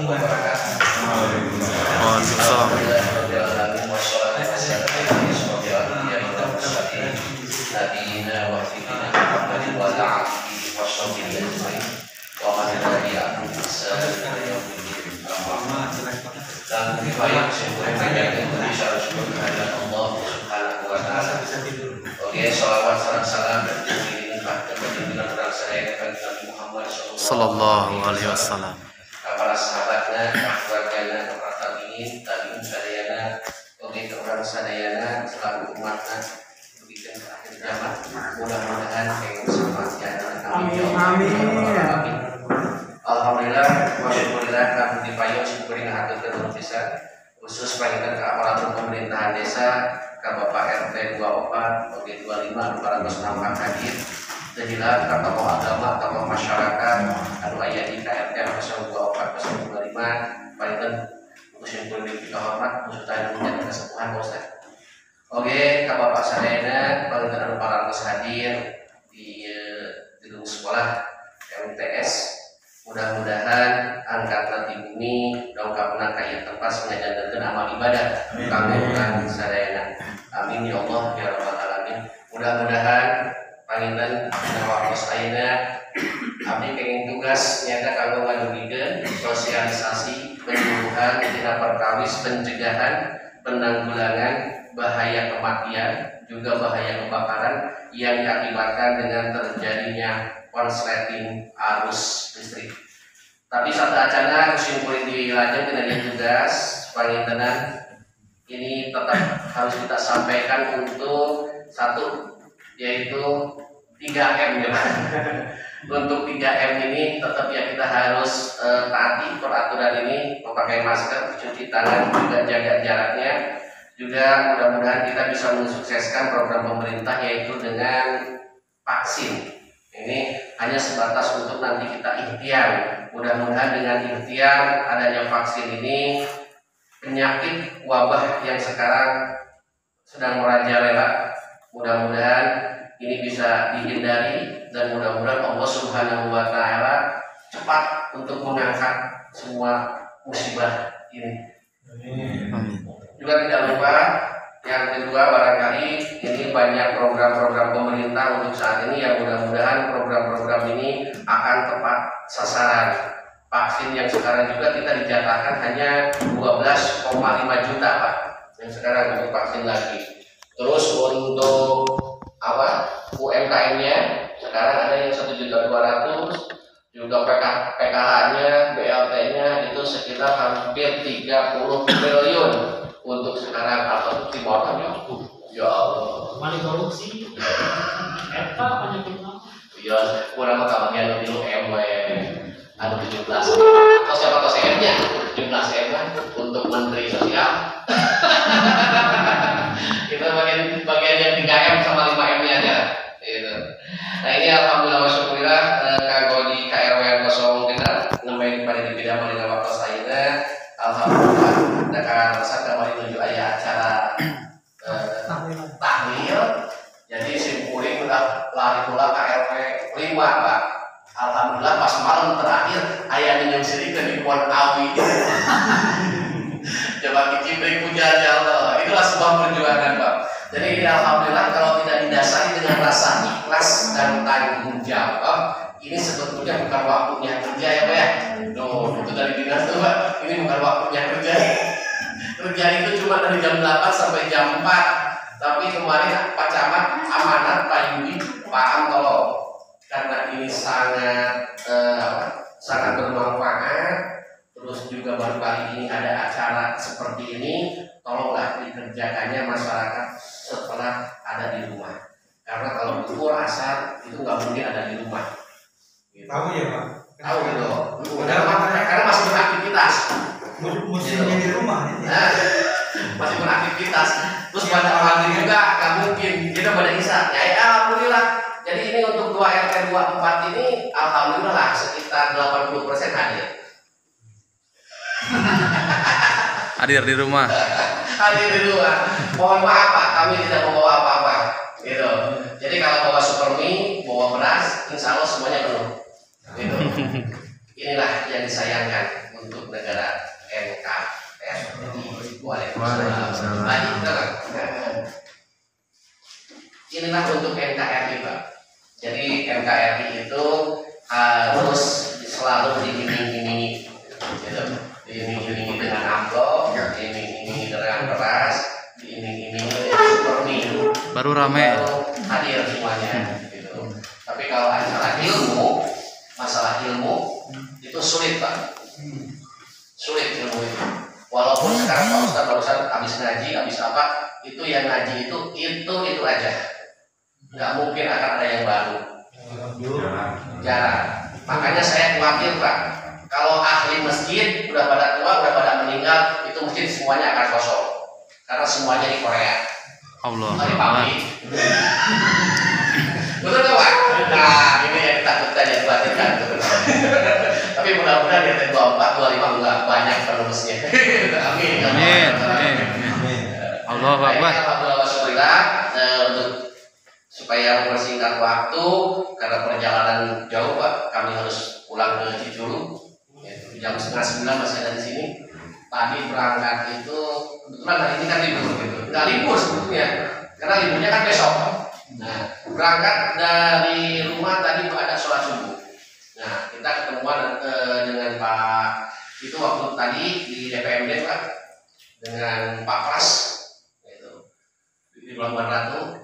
wabarakatuh. Dan riwayat semuanya Indonesia syukur kehadirat Allah Subhanahu wa taala. Oke, shalawat salam dilimpahkan kepada junjungan saya Nabi Muhammad sallallahu alaihi wasallam. Para sahabatnya, keluarganya, para tabiin sadayana, oke kepada sadayana selaku umatnya bikin akhir zaman. Mudah-mudahan yang bersama amin. Alhamdulillah, wasyukurillah, kami dipayung syukurin haturkeun pisan khusus panjenengan ke aparatur pemerintahan desa, ke Bapak RT 24, OG 25 para nampak hadir. Jadilah ke tokoh agama, tokoh masyarakat, anu aya di KRT 024 025, panjenengan musim kulit kita hormat, musuh menjadi kesepuhan Ustaz. Oke, ke Bapak sadayana, panjenengan para hadir di gedung sekolah MTS. Mudah-mudahan angkat di bumi dongkapna ka ieu tempat ngajandelkeun amal ibadah kanggo urang sadayana. Amin ya Allah ya rabbal alamin. Mudah-mudahan panginten dina waktos ayeuna abdi kenging tugas nyata kanggo ngadugikeun sosialisasi penyuluhan tina perkawis pencegahan penanggulangan bahaya kematian juga bahaya kebakaran yang diakibatkan dengan terjadinya konsleting arus listrik. Tapi satu acana kusimpulin di lajeng dengan tugas pangintenan ini tetap harus kita sampaikan untuk satu yaitu 3M ya. Untuk 3M ini tetap ya kita harus taati peraturan ini, memakai masker, cuci tangan, juga jaga jaraknya. Juga mudah-mudahan kita bisa mensukseskan program pemerintah yaitu dengan vaksin. Ini hanya sebatas untuk nanti kita ikhtiar. Mudah-mudahan dengan ikhtiar adanya vaksin ini penyakit wabah yang sekarang sedang merajalela mudah-mudahan ini bisa dihindari dan mudah-mudahan Allah Subhanahu wa taala cepat untuk mengangkat semua musibah ini. Juga tidak lupa yang kedua barangkali ini banyak program-program pemerintah untuk saat ini yang mudah-mudahan program-program ini akan tepat sasaran. Vaksin yang sekarang juga kita dijatahkan hanya 12,5 juta Pak yang sekarang untuk vaksin lagi. Terus untuk UMKM-nya sekarang ada yang 1.200.000, juga PKH-nya, BLT-nya itu sekitar hampir 30 triliun. Untuk sekarang atau di bawah ya Allah. Mali korupsi. Eta penyebabnya. Ya, kurang kebagian dulu MW. Ada 17. Atau siapa TSM-nya? 17 M untuk Menteri Sosial. Kita bagian yang 3M sama 5M-nya aja. Gitu. Nah, ini alhamdulillah wa syukurillah kanggo di KRW 0 kita nembe pada di bidang mali waktu saya. Alhamdulillah dengan saat kemarin menuju ayah acara tahlil, jadi simpuling udah lari pula KRW 5 Pak. Alhamdulillah pas malam terakhir ayah yang sirikeun di Pohon Awi. Coba dicibring puja Allah. Itulah sebuah perjuangan Pak. Jadi alhamdulillah kalau tidak didasari dengan rasa ikhlas dan tanggung jawab, ini sebetulnya bukan waktunya kerja ya Pak ya. Itu dari dinas tuh Pak. Ini bukan waktunya kerja. Kerja itu cuma dari jam 8 sampai jam 4. Tapi kemarin Pak Camat amanat Pak Yudi, Pak Antolo, karena ini sangat sangat bermanfaat. Terus juga baru kali ini ada acara seperti ini, tolonglah dikerjakannya masyarakat setelah ada di rumah. Karena kalau duhur asar itu nggak mungkin ada di rumah. Gitu. Tahu ya Pak? Tahu gitu. Karena masih beraktivitas. Musimnya di rumah ini. Nah, masih beraktivitas. Terus pada maghrib juga nggak mungkin. Kita pada isya. Ya alhamdulillah. Jadi ini untuk 2 RT 24 ini alhamdulillah lah sekitar 80% hadir. Hadir di rumah. Hadir di rumah. Mohon maaf Pak, kami tidak membawa apa-apa. Gitu. Jadi kalau bawa supermi, bawa beras, insya Allah semuanya penuh. Gitu. Inilah yang disayangkan untuk negara Waalaikumsalam. Baik, tenang. Inilah untuk NKRI, Pak. Jadi NKRI itu harus selalu diiming-imingi, gitu. Diiming-imingi dengan amplop, diiming-imingi dengan beras, diiming-imingi dengan supermil. Baru rame. Baru hadir semuanya, gitu. Tapi kalau masalah ilmu itu sulit, Pak. Sulit ilmu itu. Walaupun sekarang Pak Ustadz barusan habis ngaji, habis apa, itu yang ngaji itu aja. Nggak mungkin akan ada yang baru. Jarang. Makanya saya khawatir, Pak. Kalau ahli masjid udah pada tua, udah pada meninggal, itu masjid semuanya akan kosong. Karena semuanya di Korea. Allah. Di pabrik. Betul nggak, Pak? Nah, ini yang ditakutkan, yang dikhawatirkan. Tapi mudah-mudahan di 24, 25 enggak banyak penerusnya. Amin. Amin. Allah Akbar. Alhamdulillah, untuk supaya mempersingkat waktu karena perjalanan jauh, Pak, kami harus pulang ke Cijulu. Jam 8:30 masih ada di sini. Tadi berangkat itu kebetulan hari ini kan libur gitu. Nggak libur sebetulnya, karena liburnya kan besok. Nah, berangkat dari rumah tadi ada sholat subuh. Nah, kita ketemuan dengan Pak itu waktu tadi di DPMD, Pak, dengan Pak Pras gitu. Di Pelabuhan Ratu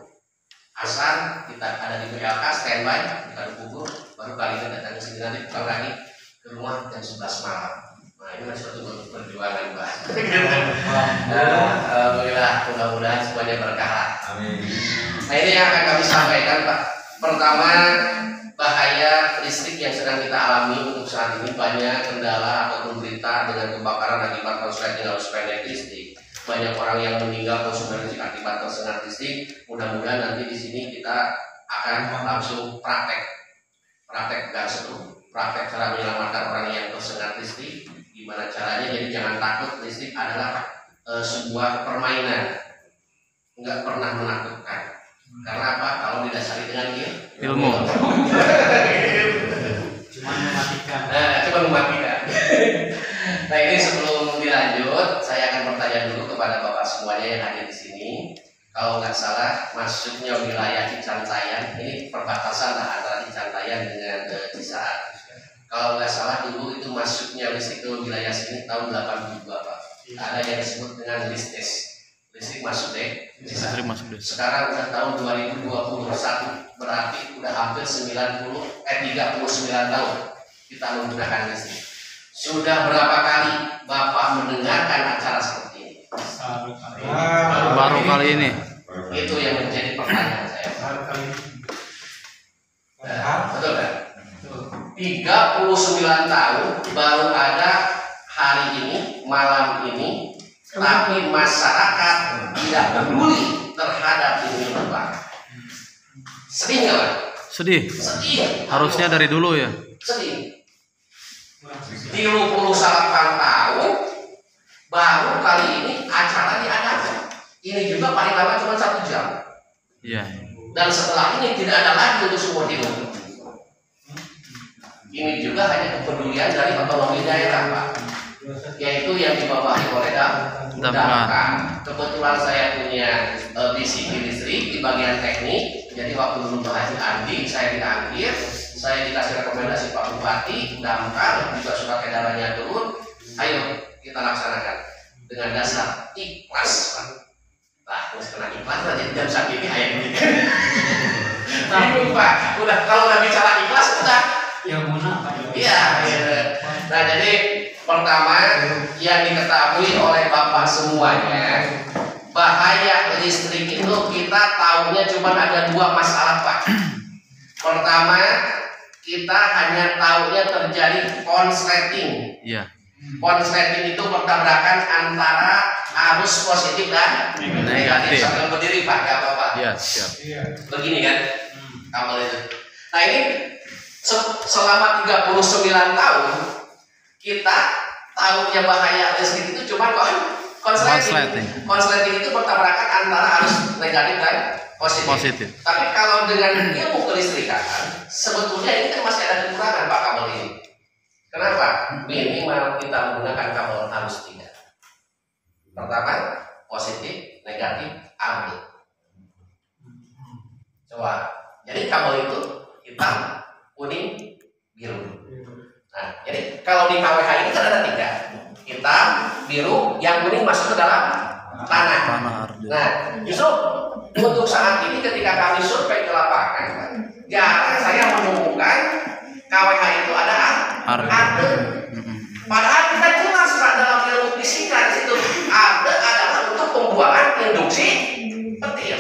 Asar kita ada di BLK standby kita kubur, baru kali ini datang ke sini, nanti pulang lagi ke rumah jam 11 malam. Nah, ini masih satu perjuangan, Pak. Alhamdulillah, mudah-mudahan semuanya berkah. Amin. Nah, ini yang akan kami sampaikan, Pak. Pertama, bahaya listrik yang sedang kita alami untuk saat ini. Banyak kendala ataupun berita dengan kebakaran akibat korsleting arus pendek listrik. Banyak orang yang meninggal konsumen listrik akibat tersengat listrik. Mudah-mudahan nanti di sini kita akan langsung praktek gak seru, praktek cara menyelamatkan orang yang tersengat listrik. Gimana caranya? Jadi jangan takut, listrik adalah sebuah permainan, nggak pernah menakutkan. Karena apa? Kalau didasari dengan Ilmu. Cuma mematikan. Coba mematikan. Nah, ini sebelum dilanjut, saya akan bertanya dulu kepada Bapak semuanya yang hadir di sini. Kalau nggak salah, masuknya wilayah Cicantayan, ini perbatasan lah antara Cicantayan dengan Cisaat. Kalau nggak salah dulu itu masuknya listrik ke wilayah sini tahun 82, Pak. Ada yang disebut dengan listrik masuk deh. Listrik masuk deh. Sekarang udah tahun 2021, berarti udah hampir 39 tahun kita menggunakan listrik. Sudah berapa kali Bapak mendengarkan acara seperti ini? Baru kali ini. Itu yang menjadi pertanyaan saya. Betul kan? 39 tahun baru ada hari ini, malam ini, tapi masyarakat tidak peduli terhadap ini, Pak. Sedih nggak, Pak? Sedih. Sedih. Harusnya dari dulu ya. Sedih. 38 tahun baru kali ini acara diadakan. Ini juga paling lama cuma 1 jam. Iya. Dan setelah ini tidak ada lagi untuk seumur hidup. Ini juga hanya kepedulian dari otonomi daerah, Pak, yaitu yang dibawahi oleh Damkar. Kebetulan saya punya BCP listrik di bagian teknik. Jadi waktu dulu Pak Haji Andi saya dipanggil, saya dikasih rekomendasi Pak Bupati, Damkar juga surat edarannya turun. Ayo kita laksanakan dengan dasar ikhlas, Pak. Nah, terus kena ikhlas aja jam saat ini ayam ini. Bingung, Pak. Udah kalau udah bicara ikhlas udah. Ya mana Pak? Iya. Nah, jadi pertama yang diketahui oleh Bapak semuanya, bahaya listrik itu kita tahunya cuma ada 2 masalah, Pak. Pertama, kita hanya tahunya terjadi konsleting. Iya. Konsleting itu pertabrakan antara arus positif dan negatif. Sambil berdiri, Pak, nggak apa-apa. Iya, siap. Begini kan, kabel itu. Nah, ini selama 39 tahun kita tahunya bahaya listrik itu cuma konsleting. Konsleting itu pertabrakan antara arus negatif dan positif. Tapi kalau dengan ilmu kelistrikan, sebetulnya ini kan masih ada kekurangan, Pak, kabel ini. Kenapa? Minimal kita menggunakan kabel arus 3. Pertama, positif, negatif, ambil. Coba. Jadi kabel itu hitam, kuning, biru. Nah, jadi kalau di KWH ini kan ada 3, hitam, biru, yang kuning masuk ke dalam tanah. Nah, justru untuk saat ini ketika kami survei ke lapangan, jarang saya menemukan KWH itu ada arde. Padahal kita jelas Pak dalam ilmu fisika di situ arde adalah untuk pembuangan induksi petir.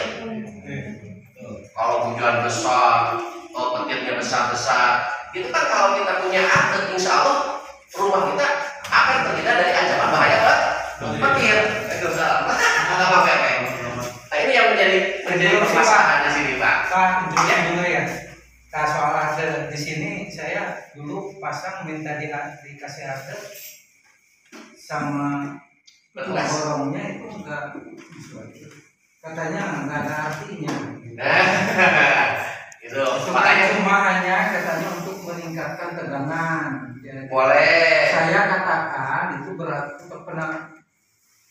Kalau hujan besar, petirnya besar-besar, itu kan kalau kita punya arde, insya Allah rumah kita akan terhindar dari ancaman bahaya petir. Itu salah. Nah ini yang menjadi permasalahan di sini Pak. Pak, juga ya. Nah, soal arde di sini saya dulu pasang minta dikasih arde sama borongnya itu enggak, katanya enggak ada artinya. Itu makanya cuma hanya katanya untuk meningkatkan tegangan. Jadi, boleh. saya katakan itu berarti pernah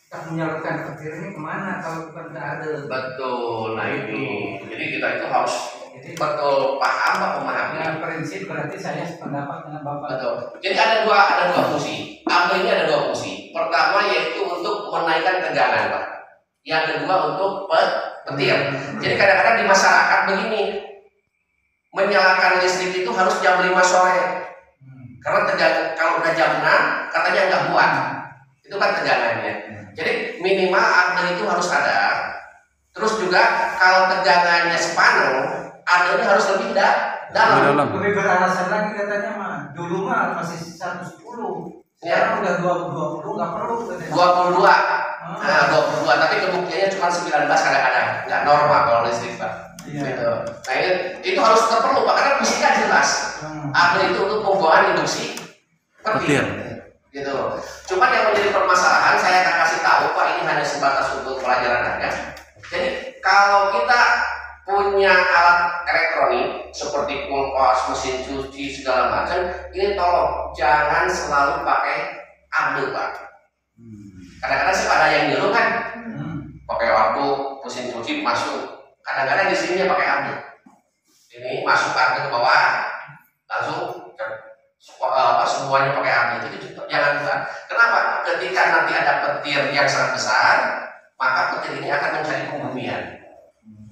tak menyalurkan petir ini kemana kalau bukan ke arde. Betul. Nah ini, jadi kita itu harus betul paham Pak memahami. Dengan prinsip berarti saya sependapat dengan Bapak. Betul. Jadi ada dua fungsi. Arde ini ada 2 fungsi. Pertama yaitu untuk menaikkan tegangan Pak. Yang kedua untuk petir. Jadi kadang-kadang di masyarakat begini, menyalakan listrik itu harus jam 5 sore. Karena kalau udah jam 6 katanya nggak kuat. Itu kan tegangannya. Jadi minimal arde itu harus ada. Terus juga kalau tegangannya separuh, arde harus lebih dalam. Lebih beralasan lagi katanya mah. Dulu mah masih 110. Sekarang udah 20 nggak perlu katanya. 22. Nah, 22 tapi kebuktiannya cuma 19 kadang-kadang. Nggak normal kalau listrik Pak. Iya. Gitu. Nah itu harus perlu Pak karena fisika jelas. Arde itu untuk pembuangan induksi petir. Gitu. Cuman yang menjadi permasalahan saya akan kasih tahu Pak, ini hanya sebatas untuk pelajaran aja. Jadi kalau kita punya alat elektronik seperti kulkas, mesin cuci segala macam, ini tolong jangan selalu pakai arde Pak. Kadang-kadang sih ada yang nyuruh kan, pakai arde, mesin cuci masuk. Kadang-kadang di sini dia pakai arde. Ini masuk arde ke bawah, langsung semuanya pakai arde. Itu jangan Pak. Kenapa? Ketika nanti ada petir yang sangat besar, maka petir ini akan mencari pembumian.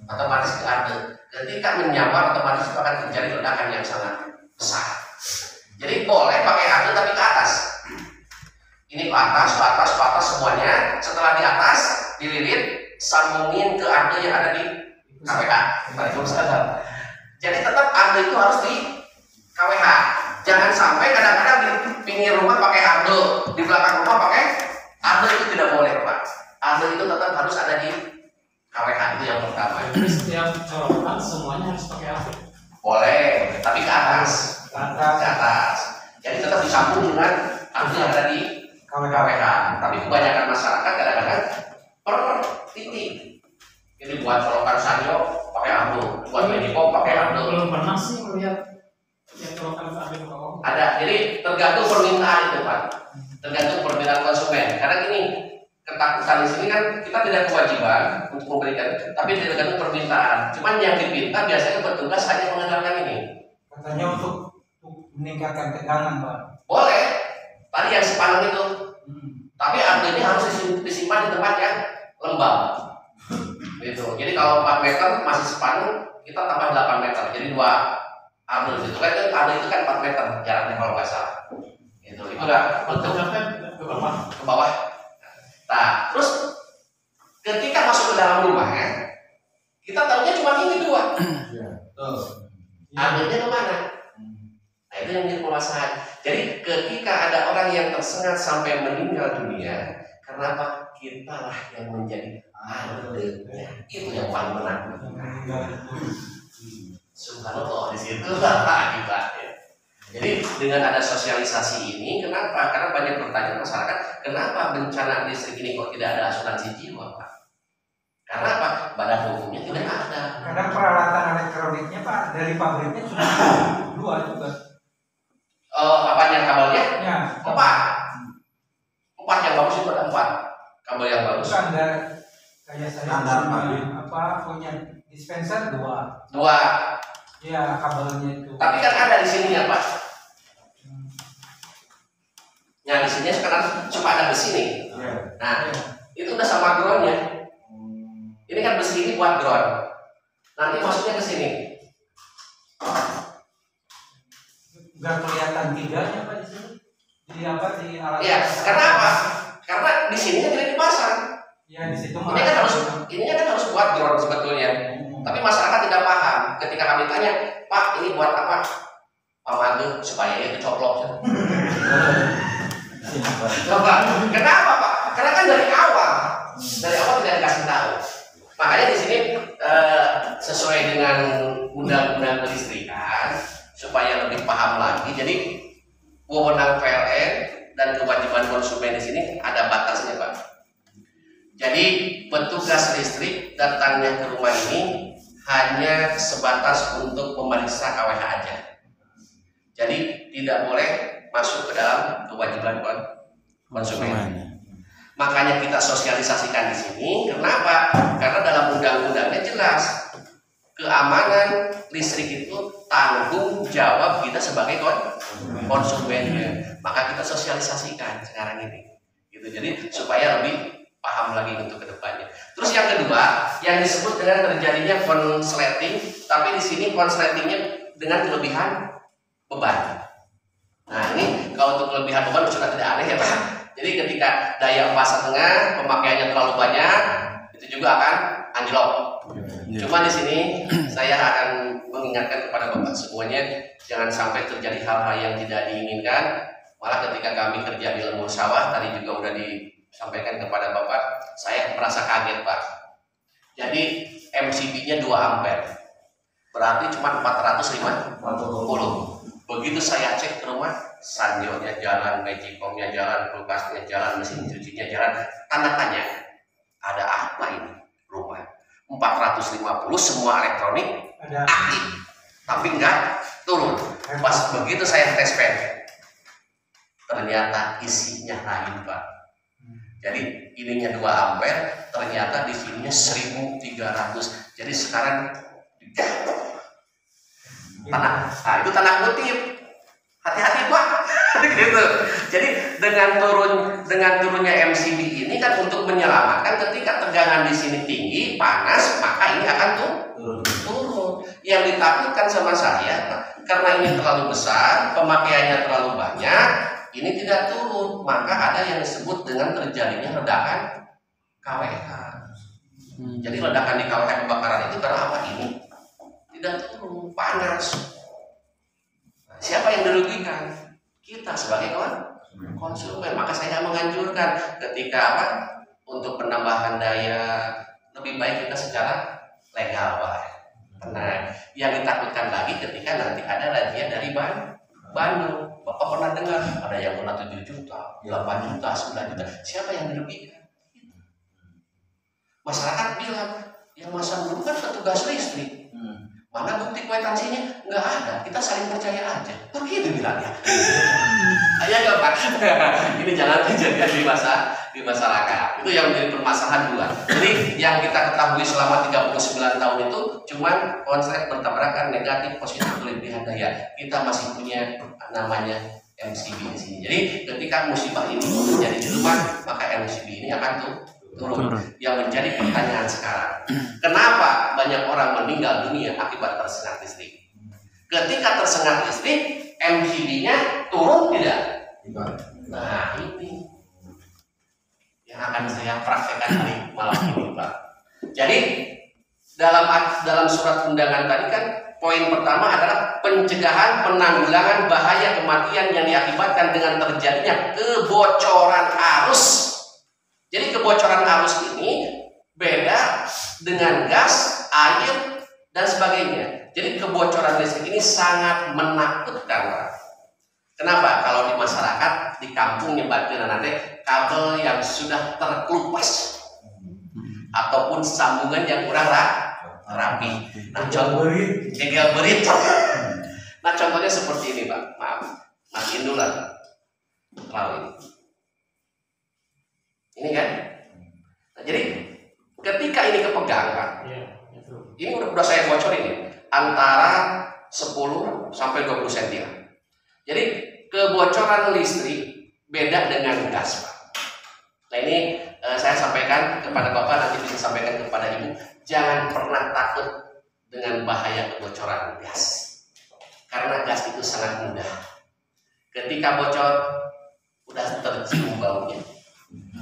Otomatis ke arde. Ketika menyambar, otomatis itu akan terjadi ledakan yang sangat besar. Jadi boleh pakai arde tapi ke atas. Ini ke atas semuanya. Setelah di atas dililit, sambungin ke arde yang ada di KWH. Jadi tetap arde itu harus di KWH. Jangan sampai kadang-kadang di pinggir rumah pakai arde, di belakang rumah pakai arde, itu tidak boleh Pak. Arde itu tetap harus ada di KWH, itu yang pertama. Jadi setiap colokan semuanya harus pakai arde. Boleh, tapi ke atas. Ke atas. Jadi tetap disambung dengan arde yang ada di KWH. Tapi kebanyakan masyarakat kadang-kadang per titik. Jadi buat colokan sanyo pakai arde, buat medipop pakai arde. Belum pernah sih melihat yang colokan arde ke bawah. Ada, jadi tergantung permintaan itu Pak. Tergantung permintaan konsumen. Karena ini ketakutan di sini kan kita tidak kewajiban untuk memberikan, tapi tergantung permintaan. Cuman yang dipinta biasanya petugas hanya mengandalkan ini. Katanya untuk meningkatkan tegangan Pak. Boleh. Tadi yang sepadan itu. Tapi arde ini harus disimpan di tempat yang lembab. Gitu. Jadi kalau 4 meter masih sepadan, kita tambah 8 meter. Jadi 2 arde itu kan itu kan 4 meter jaraknya kalau nggak salah. Itu udah untuk ke bawah. Nah, terus ketika masuk ke dalam rumah ya, kita tahunya cuma ini 2. Ardenya kemana? Nah itu yang menjadi permasalahan. Jadi ketika ada orang yang tersengat sampai meninggal dunia, kenapa kita lah yang menjadi ardenya? Itu yang paling menakutkan. Subhanallah di situ lah kita. Jadi dengan ada sosialisasi ini, kenapa? Karena banyak pertanyaan masyarakat, kenapa bencana listrik ini kok tidak ada asuransi jiwa, Pak? Karena apa? Badan hukumnya tidak ada. Karena peralatan elektroniknya Pak dari pabriknya sudah 2 juga. Apanya kabelnya? Ya. 4 yang bagus itu ada 4. Kabel yang bagus. Bukan ada kayak saya Standar punya, pabrik. apa punya dispenser dua. Dua. Ya kabelnya itu. Tapi kan ada di sininya Pak. Yang di sini sekarang cuma ada besi nih. Nah, itu udah sama groundnya. Ini kan besi ini buat ground. Nanti masuknya ke sini. Nggak kelihatan tiganya Pak di sini. Di apa di alat? Iya, karena apa? Karena di sini tidak dipasang. Ya di situ Ini kan harus buat ground sebetulnya. Tapi masyarakat tidak paham. Ketika kami tanya, Pak, ini buat apa? Pak Mandu supaya itu coplok. Kenapa Pak? Karena kan dari awal tidak dikasih tahu. Makanya di sini sesuai dengan undang-undang kelistrikan supaya lebih paham lagi. Jadi wewenang PLN dan kewajiban konsumen di sini ada batasnya Pak. Jadi petugas listrik datangnya ke rumah ini hanya sebatas untuk memeriksa KWH aja. Jadi tidak boleh masuk ke dalam kewajiban konsumen. Makanya kita sosialisasikan di sini. Kenapa? Karena dalam undang-undangnya jelas keamanan listrik itu tanggung jawab kita sebagai konsumennya. Maka kita sosialisasikan sekarang ini. Gitu. Jadi supaya lebih paham lagi untuk kedepannya. Terus yang kedua, yang disebut dengan terjadinya konsleting, tapi di sini konsletingnya dengan kelebihan beban. Nah ini kalau untuk kelebihan beban sudah tidak aneh ya Pak. Jadi ketika daya pasang pemakaiannya terlalu banyak, itu juga akan anjlok. Cuma di sini saya akan mengingatkan kepada Bapak semuanya, jangan sampai terjadi hal-hal yang tidak diinginkan. Malah ketika kami kerja di lembur sawah, tadi juga udah disampaikan kepada Bapak, saya merasa kaget Pak. Jadi MCB-nya 2 ampere, berarti cuma 450. Begitu saya cek ke rumah, sanjonya jalan, magicomnya jalan, kulkasnya jalan, mesin cucinya jalan. Tanda tanya, ada apa ini rumah? 450 semua elektronik aktif, tapi enggak turun. Pas begitu saya tes pen, ternyata isinya lain Pak. Jadi ininya 2 ampere, ternyata di sininya 1300. Jadi sekarang tanah, nah itu tanda kutip, hati-hati Pak. Gitu. Jadi dengan turunnya MCB ini kan untuk menyelamatkan ketika tegangan di sini tinggi, panas, maka ini akan turun. Yang ditakutkan sama saya, karena ini terlalu besar, pemakaiannya terlalu banyak, ini tidak turun, maka ada yang disebut dengan terjadinya ledakan KWH. Jadi ledakan di KWH kebakaran itu karena apa ini? Tidak turun, panas. Siapa yang dirugikan? Kita sebagai konsumen. Maka saya menganjurkan ketika untuk penambahan daya lebih baik kita secara legal Pak. Tenang. Yang ditakutkan lagi ketika nanti ada razia dari Bandung. Bapak pernah dengar ada yang kena 7 juta, 8 juta, 9 juta. Siapa yang dirugikan? Masyarakat bilang yang masang dulu kan petugas listrik. Mana bukti kwitansinya? Nggak ada. Kita saling percaya aja. Begitu bilangnya. Ya nggak Pak. Ini jangan kejadian di masyarakat. Itu yang menjadi permasalahan dua. Jadi yang kita ketahui selama 39 tahun itu cuman konsep bertabrakan negatif positif kelebihan daya. Kita masih punya namanya MCB di sini. Jadi ketika musibah ini terjadi di rumah, maka MCB ini akan turun. Yang menjadi pertanyaan sekarang, kenapa banyak orang meninggal dunia akibat tersengat listrik? Ketika tersengat listrik, MCB-nya turun tidak? Nah ini yang akan saya praktekkan hari malam ini Pak. Jadi dalam surat undangan tadi kan poin pertama adalah pencegahan penanggulangan bahaya kematian yang diakibatkan dengan terjadinya kebocoran arus. Jadi kebocoran arus ini beda dengan gas, air, dan sebagainya. Jadi kebocoran listrik ini sangat menakutkan Pak. Kenapa? Kalau di masyarakat, di kampung nyebatin nanti kabel yang sudah terkelupas ataupun sambungan yang kurang rapi. Nah, gegel berit. Nah, contohnya seperti ini Pak. Maaf, matiin dulu lah. Lalu ini kan, Jadi ketika ini kepegang Pak, Iya, betul. ini udah saya bocorin nih, antara 10 sampai 20 cm. Jadi kebocoran listrik beda dengan gas Pak. Nah ini saya sampaikan kepada Bapak, nanti bisa sampaikan kepada Ibu, jangan pernah takut dengan bahaya kebocoran gas. Karena gas itu sangat mudah. Ketika bocor, udah tercium baunya.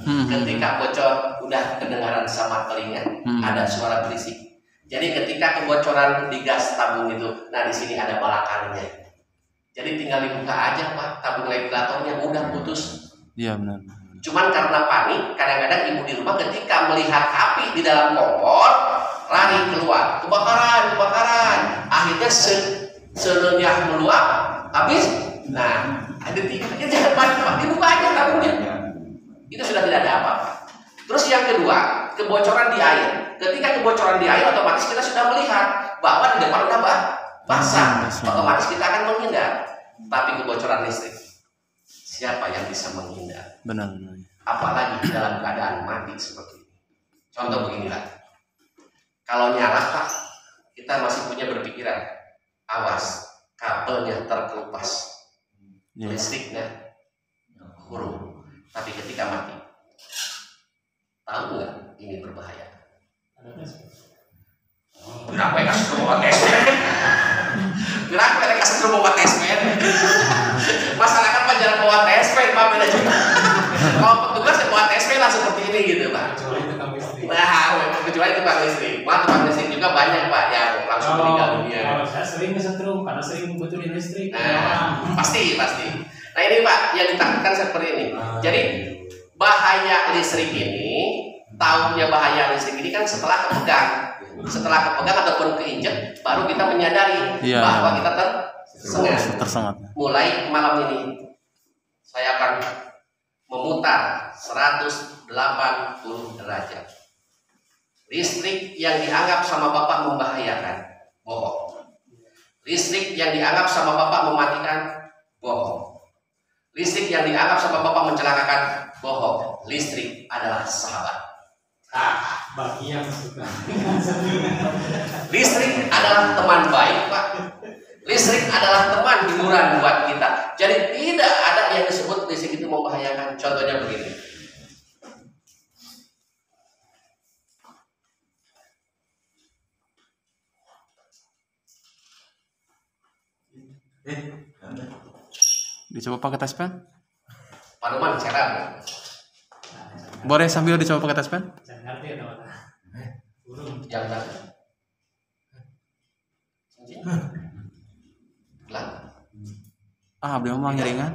Ketika bocor, udah kedengaran sama telinga, ada suara berisik. Jadi ketika kebocoran di gas tabung itu, nah di sini ada balakannya. Jadi tinggal dibuka aja Pak, tabung regulatornya udah putus. Iya benar. Cuman karena panik, kadang-kadang ibu di rumah ketika melihat api di dalam kompor, lari keluar, kebakaran. Akhirnya serenyah meluap, habis. Nah, ada tiga, jangan panik Pak, dibuka aja tabungnya. Itu sudah tidak ada apa-apa. Terus yang kedua, kebocoran di air. Ketika kebocoran di air, otomatis kita sudah melihat bahwa di depan udah basah. Otomatis kita akan menghindar. Tapi kebocoran listrik, siapa yang bisa menghindar? Benar. Apalagi dalam keadaan mati seperti ini. Contoh beginilah. Kalau nyala Pak, kita masih punya berpikiran, awas, kabelnya terkelupas, listriknya huruf. Tapi ketika mati, tahu nggak ini berbahaya? Kenapa yang kasih bawa tes? Kenapa yang kasih bawa tes? Masyarakat Pak jangan bawa tes, Pak beda juga. Kalau petugas yang bawa tes lah seperti ini gitu Pak. Kecuali tukang listrik. Nah, kecuali tukang listrik. Wah, tukang listrik juga banyak Pak yang langsung meninggal dunia. Kalau saya sering kesetrum karena sering betulin listrik. Nah, pasti. Nah ini Pak yang ditakutkan seperti ini. Jadi bahaya listrik ini, tahunya bahaya listrik ini kan setelah kepegang ataupun keinjek, baru kita menyadari bahwa kita tersengat. Mulai malam ini saya akan memutar 180 derajat. Listrik yang dianggap sama Bapak membahayakan, bohong. Listrik yang dianggap sama Bapak mematikan, bohong. Listrik yang dianggap sama Bapak mencelakakan, bohong. Listrik adalah sahabat. Bagi yang suka. Listrik adalah teman baik Pak. Listrik adalah teman hiburan buat kita. Jadi tidak ada yang disebut listrik itu membahayakan. Contohnya begini. Dicoba pakai tes pen? Panuman cerah. Boleh sambil dicoba pakai tes pen? Jangan ngerti ya teman. Burung. Jangan. Lah. Beliau mau ngiringan.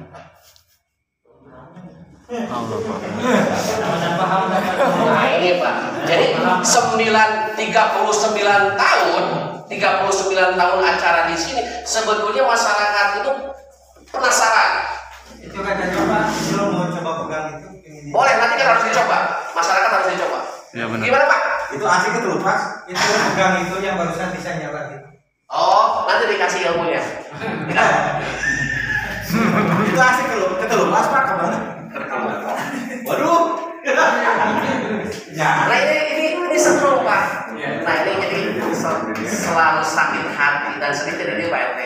Nah ini Pak. Jadi 39 tahun acara di sini, sebetulnya masyarakat itu penasaran. Itu katanya Pak, belum mau coba pegang itu. Boleh, nanti kan harus dicoba. Masyarakat harus dicoba. Ya, benar. Gimana Pak? Itu asik ketelupas. Itu pegang itu yang barusan bisa nyala gitu. Oh, nanti dikasih ilmunya. Itu asik ketelupas Pak, kemana? Waduh. Ya. Nah ini seru Pak. Nah ini jadi selalu sakit hati dan sedih jadi Pak RT.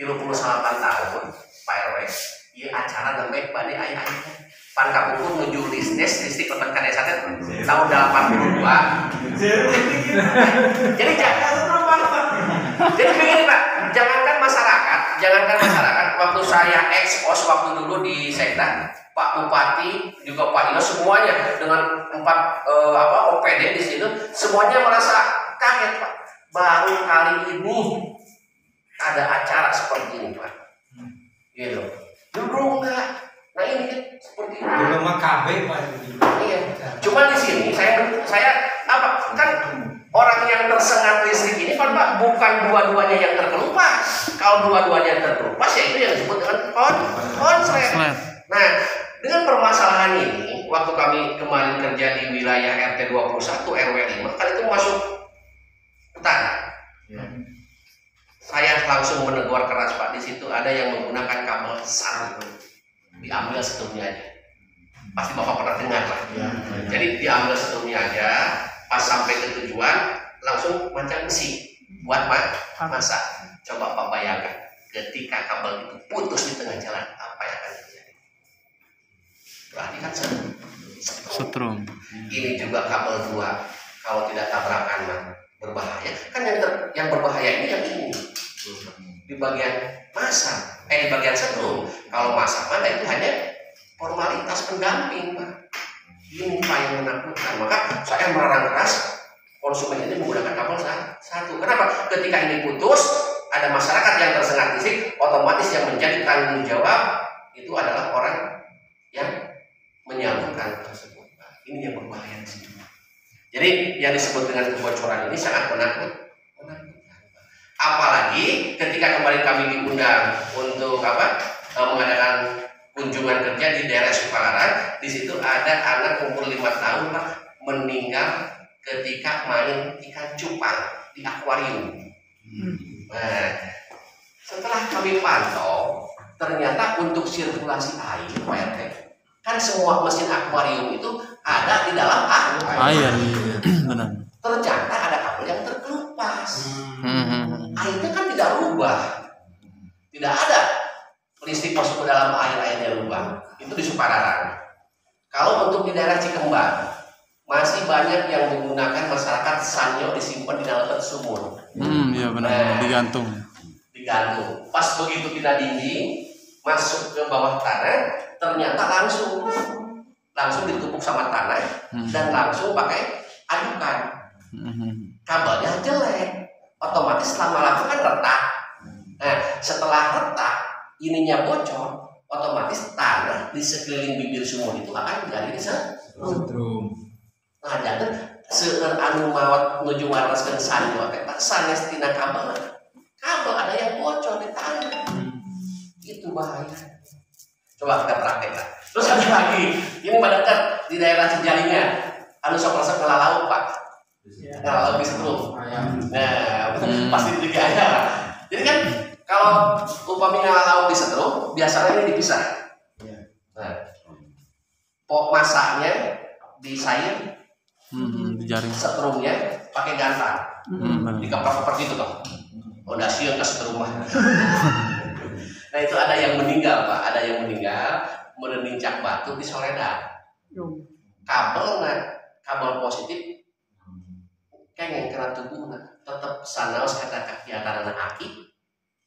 38 tahun Pak RW. Iya acara nembek pada ayah-ayah. Pan kapungkur menuju listrik kota desa tahun 82. Jadi begini Pak, jangankan masyarakat waktu saya ekspos waktu dulu di Sekda, Pak Bupati juga Pak Ino semuanya dengan 4 OPD di situ semuanya merasa kaget Pak. Baru kali ini ada acara seperti ini Pak. Gitu. Dulu enggak. Nah ini kan seperti itu. Dulu mah KB Pak. Iya. Cuma di sini saya kan orang yang tersengat listrik ini kan Pak bukan dua-duanya yang terkelupas. Kalau dua-duanya terkelupas ya itu yang disebut dengan konslet. Nah, dengan permasalahan ini waktu kami kemarin kerja di wilayah RT 21 RW 5 kan itu masuk hutan. Saya langsung menegur keras Pak, di situ ada yang menggunakan kabel sarung. Diambil setelahnya aja. Pasti Bapak pernah dengar lah. Jadi diambil setrumnya aja, pas sampai ke tujuan langsung macam besi buat masak. Coba Pak bayangkan, ketika kabel itu putus di tengah jalan, apa yang akan terjadi? Berarti kan Setrum. ini juga kabel 2, kalau tidak tabrakan mah berbahaya. Kan yang berbahaya ini di bagian masa, di bagian setrum. Kalau masa mana itu hanya formalitas pendamping, Pak. Ini Pak yang menakutkan. Maka saya melarang keras konsumen ini menggunakan kabel 1. Kenapa? Ketika ini putus, ada masyarakat yang tersengat listrik, otomatis yang menjadi tanggung jawab itu adalah orang yang menyalurkan tersebut. Ini yang berbahaya di sini. Jadi yang disebut dengan kebocoran ini sangat menakutkan. Apalagi ketika kemarin kami diundang untuk mengadakan kunjungan kerja di daerah Sukalarang, di situ ada anak umur 5 tahun Pak meninggal ketika main ikan cupang di akuarium. Nah, setelah kami pantau, ternyata untuk sirkulasi air, Pak RT, kan semua mesin akuarium itu ada di dalam Air, benar. Ternyata ada kabel yang terkelupas. Airnya kan tidak rubah, tidak ada listrik masuk ke dalam airnya rubah. Itu di Sukalarang. Kalau untuk di daerah Cikembang, masih banyak yang menggunakan masyarakat sanyo disimpan di dalam sumur. Iya benar, digantung. Digantung. Pas begitu kita dinding masuk ke bawah tanah, ternyata langsung ditumpuk sama tanah dan langsung pakai adukan. Kabelnya jelek, otomatis lama-lama kan retak. Nah, setelah retak, ininya bocor, otomatis tanah di sekeliling bibir sumur itu akan menjadi setrum. Nah, jangan seueur anu maot nuju waraskeun sanyo teh sanes tina kabel ada yang bocor di tanah. Itu bahaya. Coba kita praktekkan. Terus ada lagi, ini pada dekat di daerah Cijaringan, anu sok resep ngelalau Pak. Ngelalau di setrum. Nah, pasti digaya. Jadi kan kalau upami ngelalau di setrum, biasanya ini dipisah. Nah, pok masaknya disair, Dijaring. setrumnya pakai gantar, dikeprok seperti itu toh. Udah siun ke setrum. Nah itu ada yang meninggal Pak, ada yang meninggal menenincak batu di Soledad. Kabel positif kayak kena tubuh tetap sanaos kata kegiatan anak aki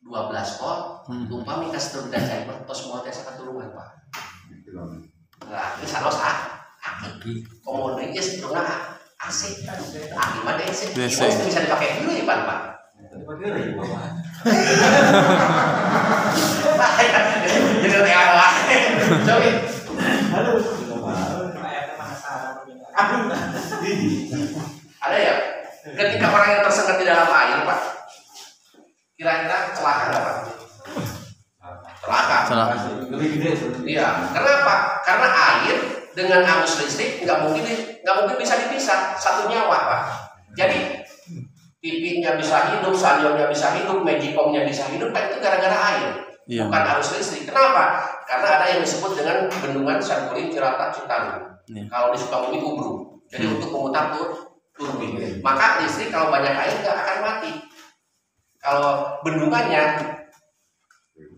12 volt, lupa minta setrum dan cair terus mau tes katulungan Pak. Nah ini sanaos aki, kemudian ya setrumnya AC, aki mah DC, itu bisa dipakai dulu ya Pak. Jadi teawa. Coba. Ada ya? Ketika orang yang tersengat di dalam air, Pak, kira-kira celaka nggak Pak? Celaka. Iya. Kenapa? Karena air dengan arus listrik nggak mungkin bisa dipisah, satu nyawa Pak. Jadi pipinya bisa hidup, sanyonya bisa hidup, magicomnya bisa hidup, itu gara-gara air, bukan arus listrik. Kenapa? Karena ada yang disebut dengan bendungan Sanggulin Cirata Citarum. Kalau di Sukabumi Ubru. Jadi untuk memutar turbin. Maka listrik kalau banyak air nggak akan mati. Kalau bendungannya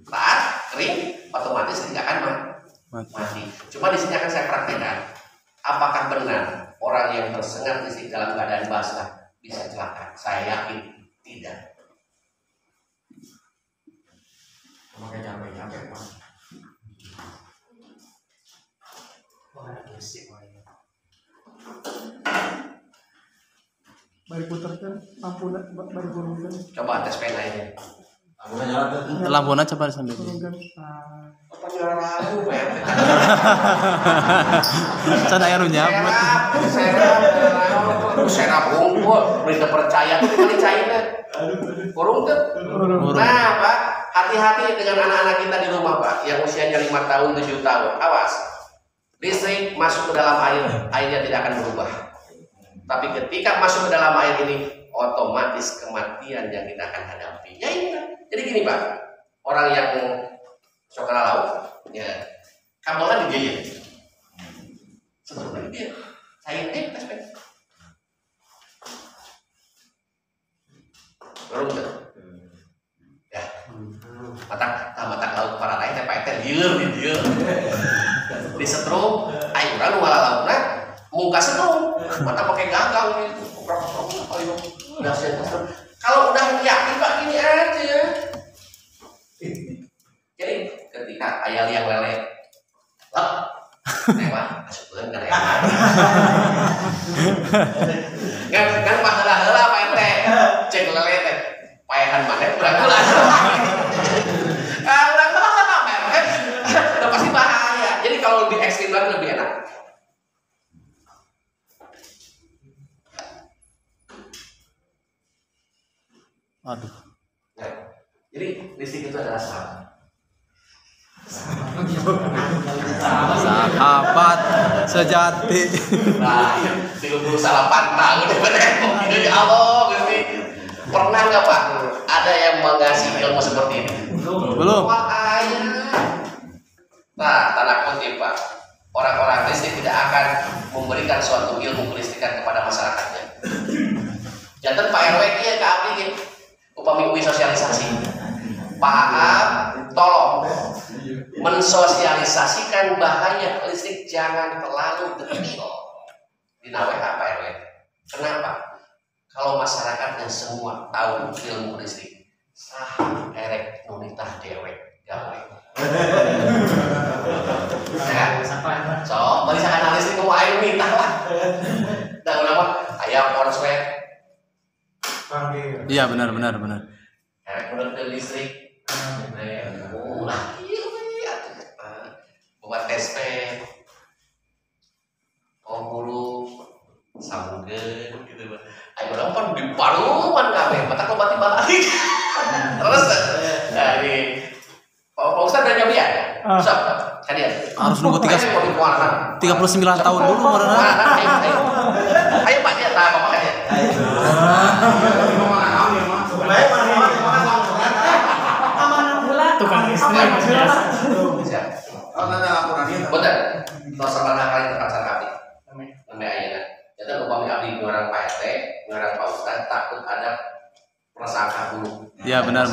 taat, kering, otomatis tidak akan mati. Cuma di sini akan saya praktekkan. Apakah benar orang yang tersengat listrik dalam keadaan basah bisa celaka? Saya yakin tidak. Makanya capek-capek Pak. Bari puterkan, lampu bari burungkan. Coba tes pena ini. Lampunya coba sambil. Burungkan. Apa juara lampu Pak? Can aya nu nyabut. Serap unggul, berita percaya tuh kali cairnya. Burung tuh. Nah Pak, hati-hati dengan anak-anak kita di rumah Pak, yang usianya 5 tahun, 7 tahun. Awas, listrik masuk ke dalam air, airnya tidak akan berubah. Tapi ketika masuk ke dalam air ini, otomatis kematian yang kita akan hadapi. Ya ini kan. Jadi gini Pak, orang yang sok laut, ya kabelnya digigit. ayo flashback. Baru tuh. Ya. Mata laut para lain teh Pak teh lieur di dieu. Di setrum, ayo urang nu ngalauna muka setrum, mata pakai gagang gitu. Ayo udah siap. Kalau udah yakin Pak gini aja. Jadi ketika ayah liang lele, lewat masukkan ke lewat. Kan pas heula Pak teh cek lele teh payahan mana kurang ulah. Udah pasti bahaya. Jadi kalau lebih ekstrim lagi lebih enak. Aduh. Ya. Jadi listrik itu adalah sahabat. Sahabat sejati. Nah, 38 tahun ya Allah, Gusti. Pernah nggak Pak? Ada yang mengasih ilmu seperti ini? Belum. Wah, ayah. Nah, tanda kutip Pak, orang-orang listrik tidak akan memberikan suatu ilmu kelistrikan kepada masyarakatnya. Jangan Pak RW ya ke abdi gitu. Upami uwi sosialisasi. Pak Ab, tolong mensosialisasikan bahaya listrik jangan terlalu detail di WH Pak RW. Kenapa? Kalau masyarakatnya semua tahu ilmu listrik, sah erek nunitah dewek gawe. Ya, so bagi sakan listrik mau air nitah lah. Dan kenapa? Ayam konslet. Iya benar. Erek menurut listrik. Buat tespe, bulu, sambungan gitu. Ayo orang pun di paluan kabeh, mata kau bati balik. Terus, dari Pak Ustadz udah nyobi ya? Sok, kalian. Harus nunggu 39 tahun dulu baru. Ayo Pak dia, tak apa-apa dia. Tukang listrik biasa. Betul. Kalau sama kali terpaksa abdi. Namanya ayeuna. Jadi upami abdi ngarang Pak RT, ngarang Pak Ustadz, takut ada prasangka buruk. Iya benar.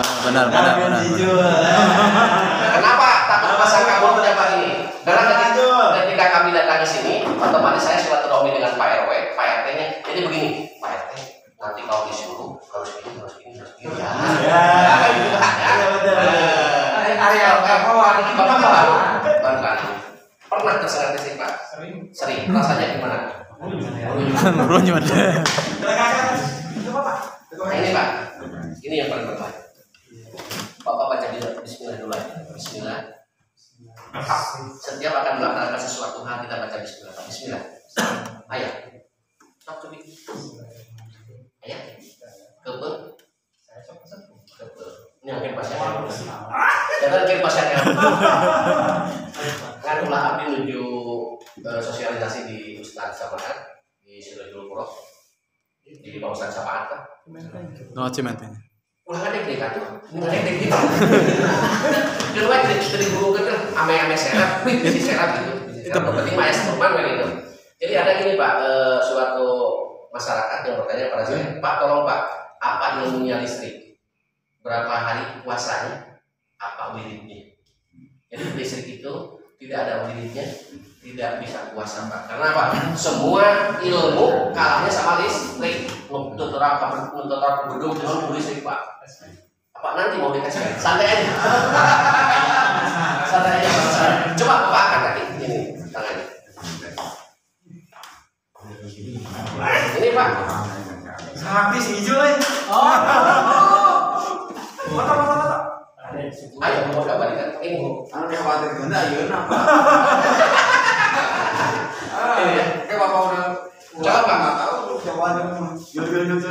Kenapa takut prasangka buruknya Pak ini? Karena ketika kami datang ke sini, otomatis saya silaturahmi dengan Pak RW, Pak RT-nya. Jadi begini, Pak RT, nanti kalau disuruh harus gini. Ya. Bapak baru pernah tersengat listrik Pak? Sering. Rasanya gimana? Berunya ada. Nah, ini Pak, ini yang paling berbahaya. Bapak baca Bismillah dulu ya. Bismillah. Setiap akan melaksanakan sesuatu hal kita baca Bismillah. Bismillah. Ayah. Stop to be. Ayah. Kebe. Ini mungkin pasien. Jangan mungkin pasien. Kan ulah abdi menuju sosialisasi di Ustadz Sapaat di Sirojul Puro. Di Pak Ustadz Sapaat kan. No cimentnya. Ulah kan dek tuh. Dek gitu. Kedua dari guru kan ame-ame serap, si serap gitu. Itu penting mah seruman gitu. Jadi ada gini Pak, suatu masyarakat yang bertanya pada saya, Pak tolong Pak, apa ilmunya listrik? Berapa hari puasanya? Apa wiridnya? Jadi listrik itu tidak ada wiridnya, tidak bisa puasa Pak. Karena apa? Semua ilmu kalahnya sama listrik. Nuntut orang gedung cuma listrik Pak. Apa nanti mau dikasih? Santai aja. Santai aja. Coba Bapak angkat lagi ini tangannya. Ini Pak. Habis hijau ya. Mata. Ayo mau kembalikan ini. Anu dia khawatir ganda ayeuna apa? Ini ya. Kayak Bapak udah Coba Pak. enggak tahu jawabannya mah. Yuk aja.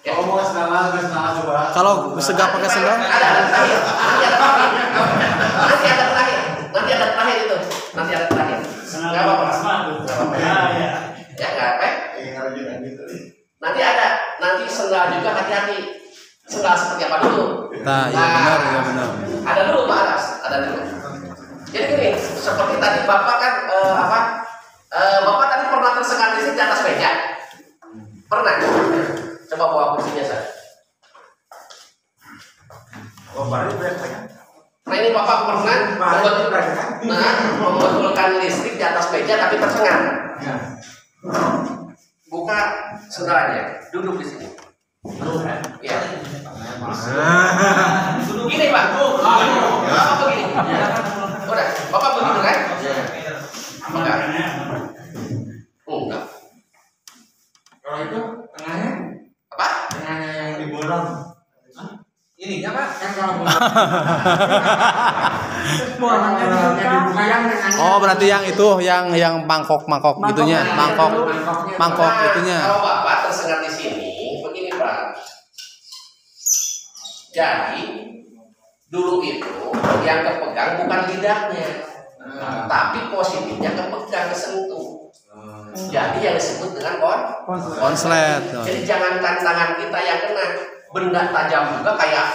Ya. Oh, mau kenalan coba. Kalau segak pakai sendal? Ada terakhir. Nanti ada terakhir itu. Nanti ada terakhir. Enggak apa-apa. Ya enggak apa. Nanti ada. Nanti sendal juga hati-hati. Sendal seperti apa dulu? Nah, iya benar. Ada dulu Pak Aras. Ada dulu. tadi Bapak kan Bapak tadi pernah tersengat listrik di atas meja? Pernah? Coba bawa kursinya saya. Oh, baru berapa ya? Nah ini Bapak pernah membetulkan listrik di atas meja tapi tersengat. Buka saudaranya, duduk di sini. Ya. Gini Pak. Bapak begini. Udah, Bapak begitu kan? Enggak. Enggak. Kalau itu tengahnya Apa? tengahnya yang diborong. Ininya Pak, Kan kalau Oh, berarti yang itu yang mangkok itunya, mangkok itunya. Kalau Bapak tersengat di sini, begini Pak. Jadi dulu itu yang kepegang bukan lidahnya, tapi positifnya kepegang, kesentuh. Jadi yang disebut dengan Konslet. Jadi jangankan tangan kita yang kena, benda tajam juga kayak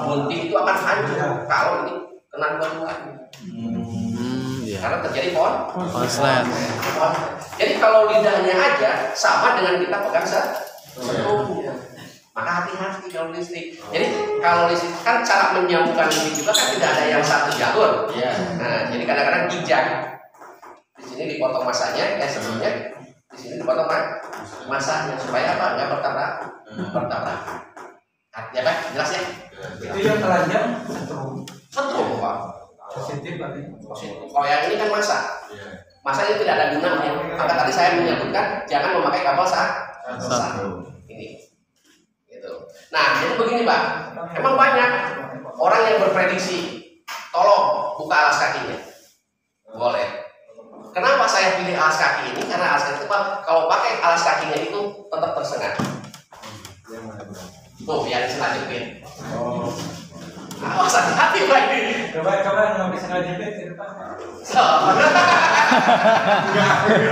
gunting itu akan hancur kalau ini kena dua-duanya. Iya. Karena terjadi Konslet. Jadi kalau lidahnya aja sama dengan kita pegang sentuhnya. Maka hati-hati kalau listrik. Jadi kalau listrik kan cara menyambungkan ini juga kan tidak ada yang satu jalur. Nah, jadi kadang-kadang gijang. Di sini dipotong masanya, sebelumnya di sini dipotong masanya supaya apa? Nggak bertabrak. Ya Pak, jelas ya? itu yang telanjang Setrum Pak. positif berarti. Positif. Kalau yang ini kan masa. Masa ini tidak ada gunanya. Maka tadi saya menyebutkan jangan memakai kabel ini. Gitu. Nah, jadi begini Pak. Emang banyak orang yang berprediksi, tolong buka alas kakinya. Boleh. Kenapa saya pilih alas kaki ini? Karena alas kaki itu Pak, kalau pakai alas kakinya itu tetap tersengat. Tuh, yang selanjutnya. Awas hati-hati Pak ini. Coba nggak bisa ngajibet ke depan.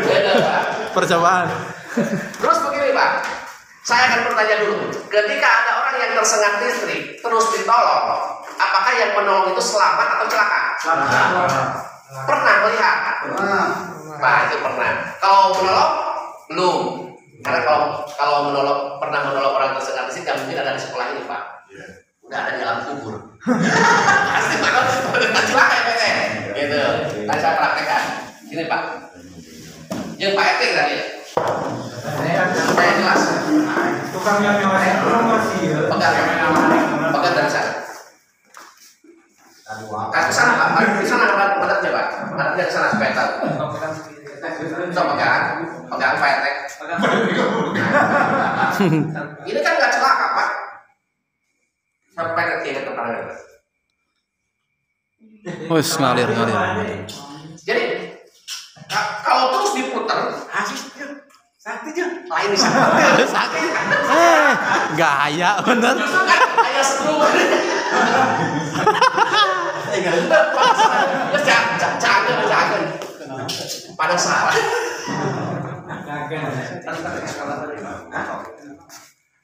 Beda Pak. Percobaan. Terus begini Pak, saya akan bertanya dulu. Ketika ada orang yang tersengat listrik terus ditolong, apakah yang menolong itu selamat atau celaka? Pernah melihat? Nah itu pernah. Kalau menolong, belum. Karena kalau pernah menolong orang tersengat listrik, kan mungkin ada di sekolah ini Pak. Udah ada di alam kubur. Pasti Pak, celaka ya Pak. Gitu. Kan saya praktekkan. Gini Pak. Yang Pak Eting tadi. Saya jelas. Tukang yang promosi ya. Pegang dari sana. Ke sana Pak. Di sana madapnya Pak. Madapnya ke sana supaya tahu. Coba pegang Pak Eting. Ini kan nggak celaka Pak. Sampai ke kepala. Wes ngalir. Jadi kalau terus diputar, saktinya lain di sana. Sakit. Gaya bener. Kayak setrum. Jangan. Pada salah.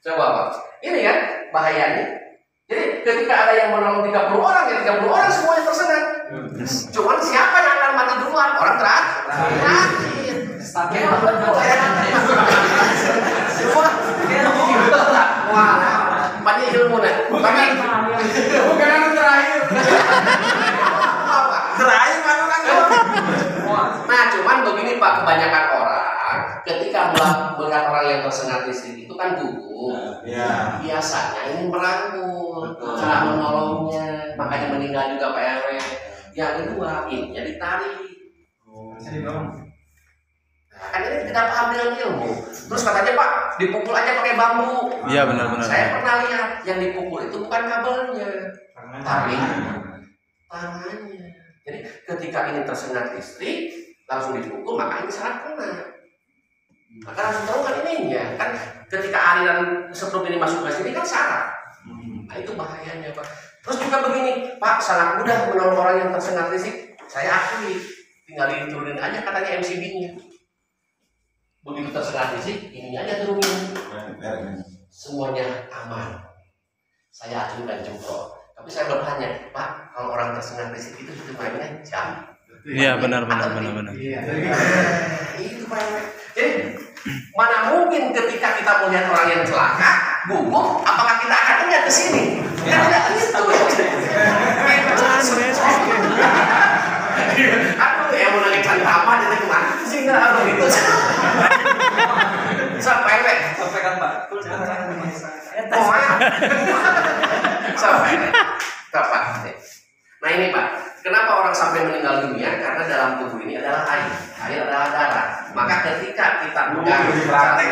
Coba Pak. Ini kan bahayanya. Jadi ketika ada yang menolong 30 orang, ya 30 orang semuanya tersengat. Cuman siapa yang akan mati duluan? Orang terakhir. Wah, banyak ilmu nih. Tapi Bukan yang terakhir. Terakhir mana lagi? nah, cuman begini Pak, kebanyakan orang ketika melihat orang yang tersengat listrik itu kan gugup. Biasanya ini merangkul, cara menolongnya, makanya meninggal juga Pak RW. Yang kedua, ininya ditarik. Kan ini tidak paham dengan ilmu. Terus katanya Pak, dipukul aja pakai bambu. Iya benar. Saya pernah lihat yang dipukul itu bukan kabelnya, tapi tangannya. Jadi ketika ini tersengat listrik, langsung dipukul, maka ini sangat kena. Maka langsung tahu kan ininya. Kan ketika aliran setrum ini masuk ke sini kan syarat. Nah itu bahayanya Pak. Terus juga begini, Pak, sangat mudah menolong orang yang tersengat listrik. Saya akui, tinggal diturunin aja katanya MCB-nya. Begitu tersengat listrik, ini aja turunin. Semuanya aman. Saya acungkan jempol. Tapi saya bertanya, Pak, kalau orang tersengat listrik itu mainnya jam. Iya, benar. Iya. Itu Pak RW. Jadi mana mungkin ketika kita melihat orang yang celaka, gugup, apakah kita akan ingat ke sini? Tidak itu. Aduh, yang mau nanya apa jadi kemana sih nggak ada itu. Sampai RW. Sampai kan Pak. Sampai kapan? Nah ini Pak, kenapa orang sampai meninggal dunia? Karena dalam tubuh ini adalah air, air adalah darah. Maka ketika kita menjalankannya,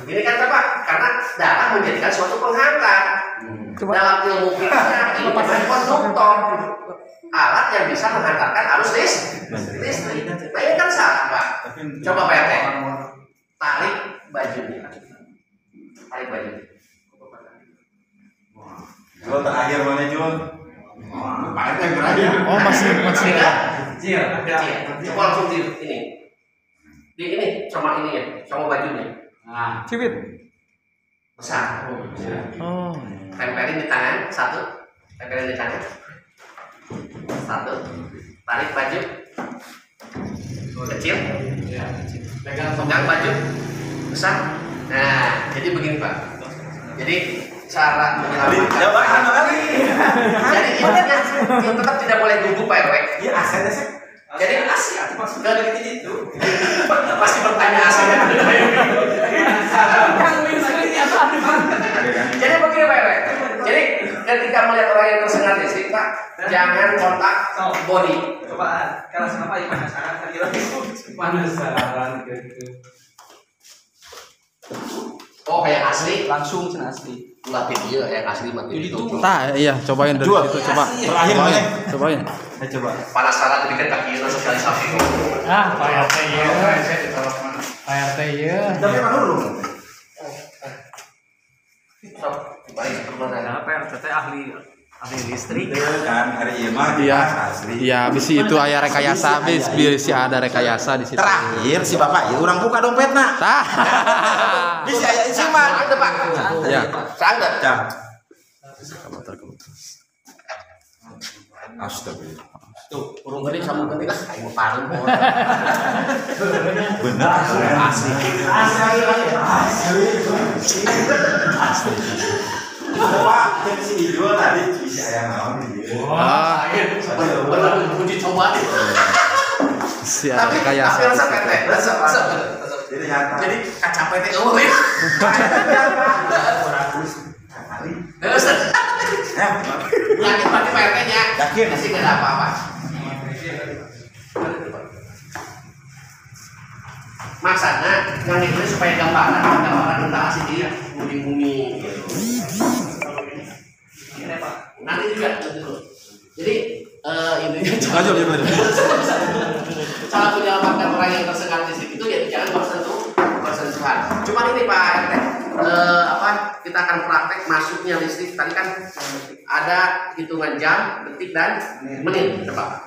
ini kan Pak, karena darah menjadikan suatu penghantar. Dalam ilmu kimia ini adalah konduktor, alat yang bisa menghantarkan arus listrik. Nah ini kan salah Pak. Coba Pak RT, tarik bajunya. Tarik bajunya. Jual terakhir mana Jual? Pak RT yang terakhir. Oh, masih ya. Kecil. Coba langsung di ini. Di ini sama ini ya, sama bajunya. Nah, Cibit. besar. Oh. Tempelin di tangan satu. Tempelin di tangan. Satu. Tarik baju. Kecil. Pegang baju besar. Nah, jadi begini Pak. Jadi cara menyelamatkan. Jadi intinya tetap tidak boleh gugup Pak RW. Iya asalnya sih. Jadi itu masih bertanya asalnya. Jadi begini Pak RW. Jadi ketika melihat orang yang tersengat listrik Pak, jangan kontak body. Coba kalau kenapa ya penasaran kira penasaran gitu. Oh kayak asli, Langsung cina asli. ulah video yang asli mati itu. Tah, iya, cobain dari situ, coba. Terakhir mana? Cobain. Coba. Penasaran jadi kan kaki sosialisasi. Pak RT ya. Pak RT ya. Tapi mana dulu? Baik, kemana? Pak RT ahli listrik. Kan hari ini mah Iya. asli. Iya, habis itu aya rekayasa, habis bisa ada rekayasa di situ. Terakhir si bapak, ya orang buka dompetna. Tah. Bisa aya isi mah. Ada Pak. Ya. Sangat. Cang. Komentar. Astagfirullah. Tuh, urung gede sama gede lah. Ayo parem. Benar asli. Asli. Pak, kan si Ijo tadi bisa yang naon dia. Ah, Benar uji coba. si ada Tapi rekayasa. rasa PT, rasa. Jadi nyata. Jadi kaca PT eueuh ya. Terus Ya, yakin pasti Pak RT-nya. Yakin. Pasti enggak ada apa-apa. Maksudnya yang itu supaya gambaran tentang asli di bumi-bumi gitu. Nanti juga gitu. Jadi intinya lanjut. cara menyelamatkan orang yang tersengat listrik itu ya jangan bersentuhan. Cuman ini Pak RT, kita akan praktek masuknya listrik. Tadi kan ada hitungan jam, detik dan menit, coba.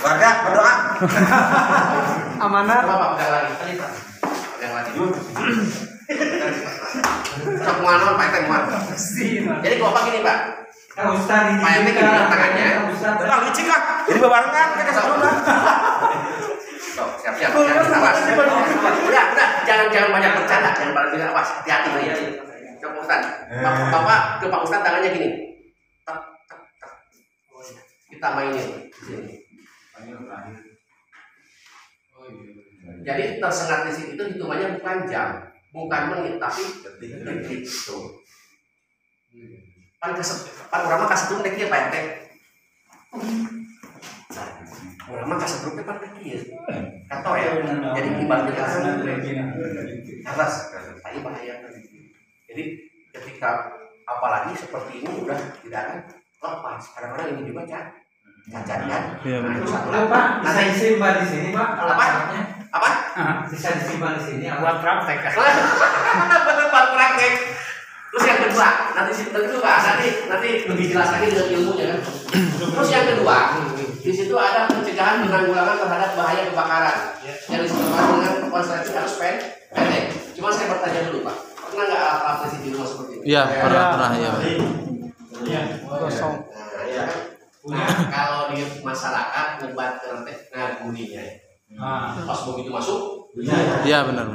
Warga berdoa. Amanat. Coba Pak pegang lagi. Pegang lagi. Sok muanon Pak RT muan. Jadi kalau Pak gini Pak. Kalau Ustaz ini Pak RT gini tangannya. Tenang licik ah. Jadi babarengan kita sebelumnya. Siap. Awas. Udah, jangan banyak bercanda, jangan banyak tidak awas, hati-hati nih. Coba Ustaz. Bapak ke Pak Ustaz tangannya gini. Tak. Kita mainin sini. Jadi tersengat listrik itu hitungannya bukan jam, bukan menit, tapi detik. Tuh. Pan orang mah kasetrum dek ya Pak RT. Orang mah kasetrum pan dek ya. Kato ya. Jadi ibaratnya atas tadi bahaya. Jadi ketika apalagi seperti ini udah tidak akan lepas. Kadang-kadang ini juga cacat kan. Iya, Nah, itu satu. Pak, bisa Nanti disimpan di sini, Pak. apa? Apa? Bisa disimpan di sini. Buat praktek. Betul Pak praktek. Terus yang kedua, nanti lebih jelas lagi dengan ilmunya kan. Terus yang kedua, di situ ada pencegahan penanggulangan terhadap bahaya kebakaran. Yang disebutkan dengan konsleting harus pendek. Cuma saya bertanya dulu Pak, pernah nggak alat-alat di rumah seperti ini? Iya, pernah ya. Iya, kosong. Nah, ya ya. Nah, kalau di masyarakat ngebat nanti ngaguninya. Pas begitu masuk, Iya benar.